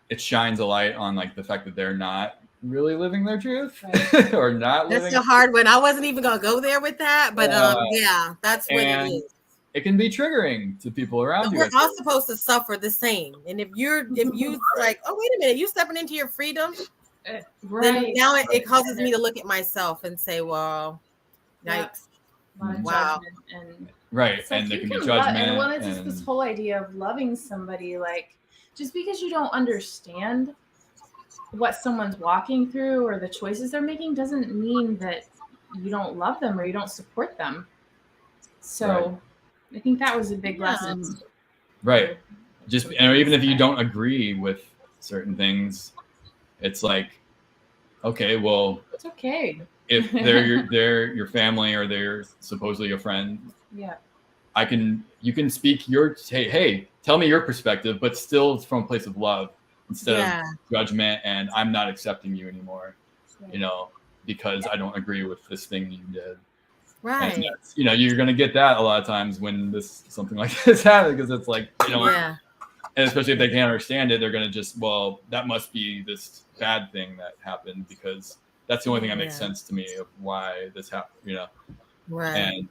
it shines a light on like the fact that they're not really living their truth Right. or not That's living. a hard one. I wasn't even gonna go there with that, but yeah, that's what it And is. it can be triggering to people around And you. we're all supposed to suffer the same. And if you like, oh wait a minute, you stepping into your freedom, then now it causes me to look at myself and say, well, yikes. Wow. And right. it's like And there you can be can love, judgment. and when it's just this whole idea of loving somebody, like just because you don't understand what someone's walking through or the choices they're making doesn't mean that you don't love them or you don't support them. So I think that was a big lesson. Right. Just, and even if you don't agree with certain things, it's like, okay, well, it's okay. If they're your family or they're supposedly your friend, you can speak hey, tell me your perspective, but still from a place of love instead of judgment and I'm not accepting you anymore, because I don't agree with this thing you did. Right. And you're gonna get that a lot of times when something like this happens, because it's like and especially if they can't understand it, they're gonna just, well, that must be this bad thing that happened because that's the only thing that makes sense to me of why this happened, Right.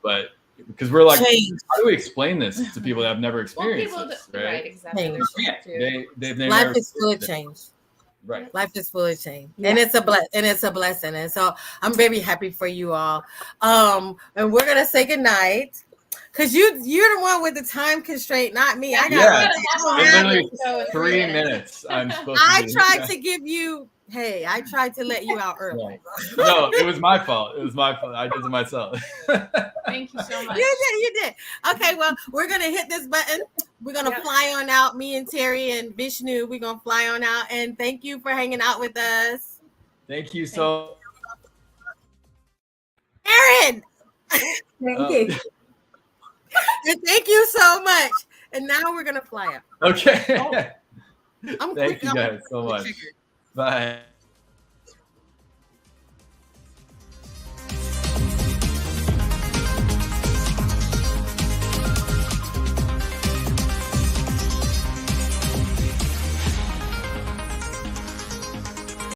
But because we're like, change. How do we explain this to people that have never experienced this? Right, exactly. They've Life is full of change. Right. Life is full of change. And it's a blessing. And so I'm very happy for you all. And we're gonna say goodnight. Because you're the one with the time constraint, not me. I got literally 3 minutes. I'm supposed to I tried to let you out early. No, it was my fault. I did it myself. Thank you so much. You did. Okay, well, we're going to hit this button. We're going to fly on out. Me and Terry and Vishnu, we're going to fly on out. And thank you for hanging out with us. Thank you so Aaron! Thank you. And thank you so much. And now we're going to fly up. Okay. Thank you guys so much. Bye.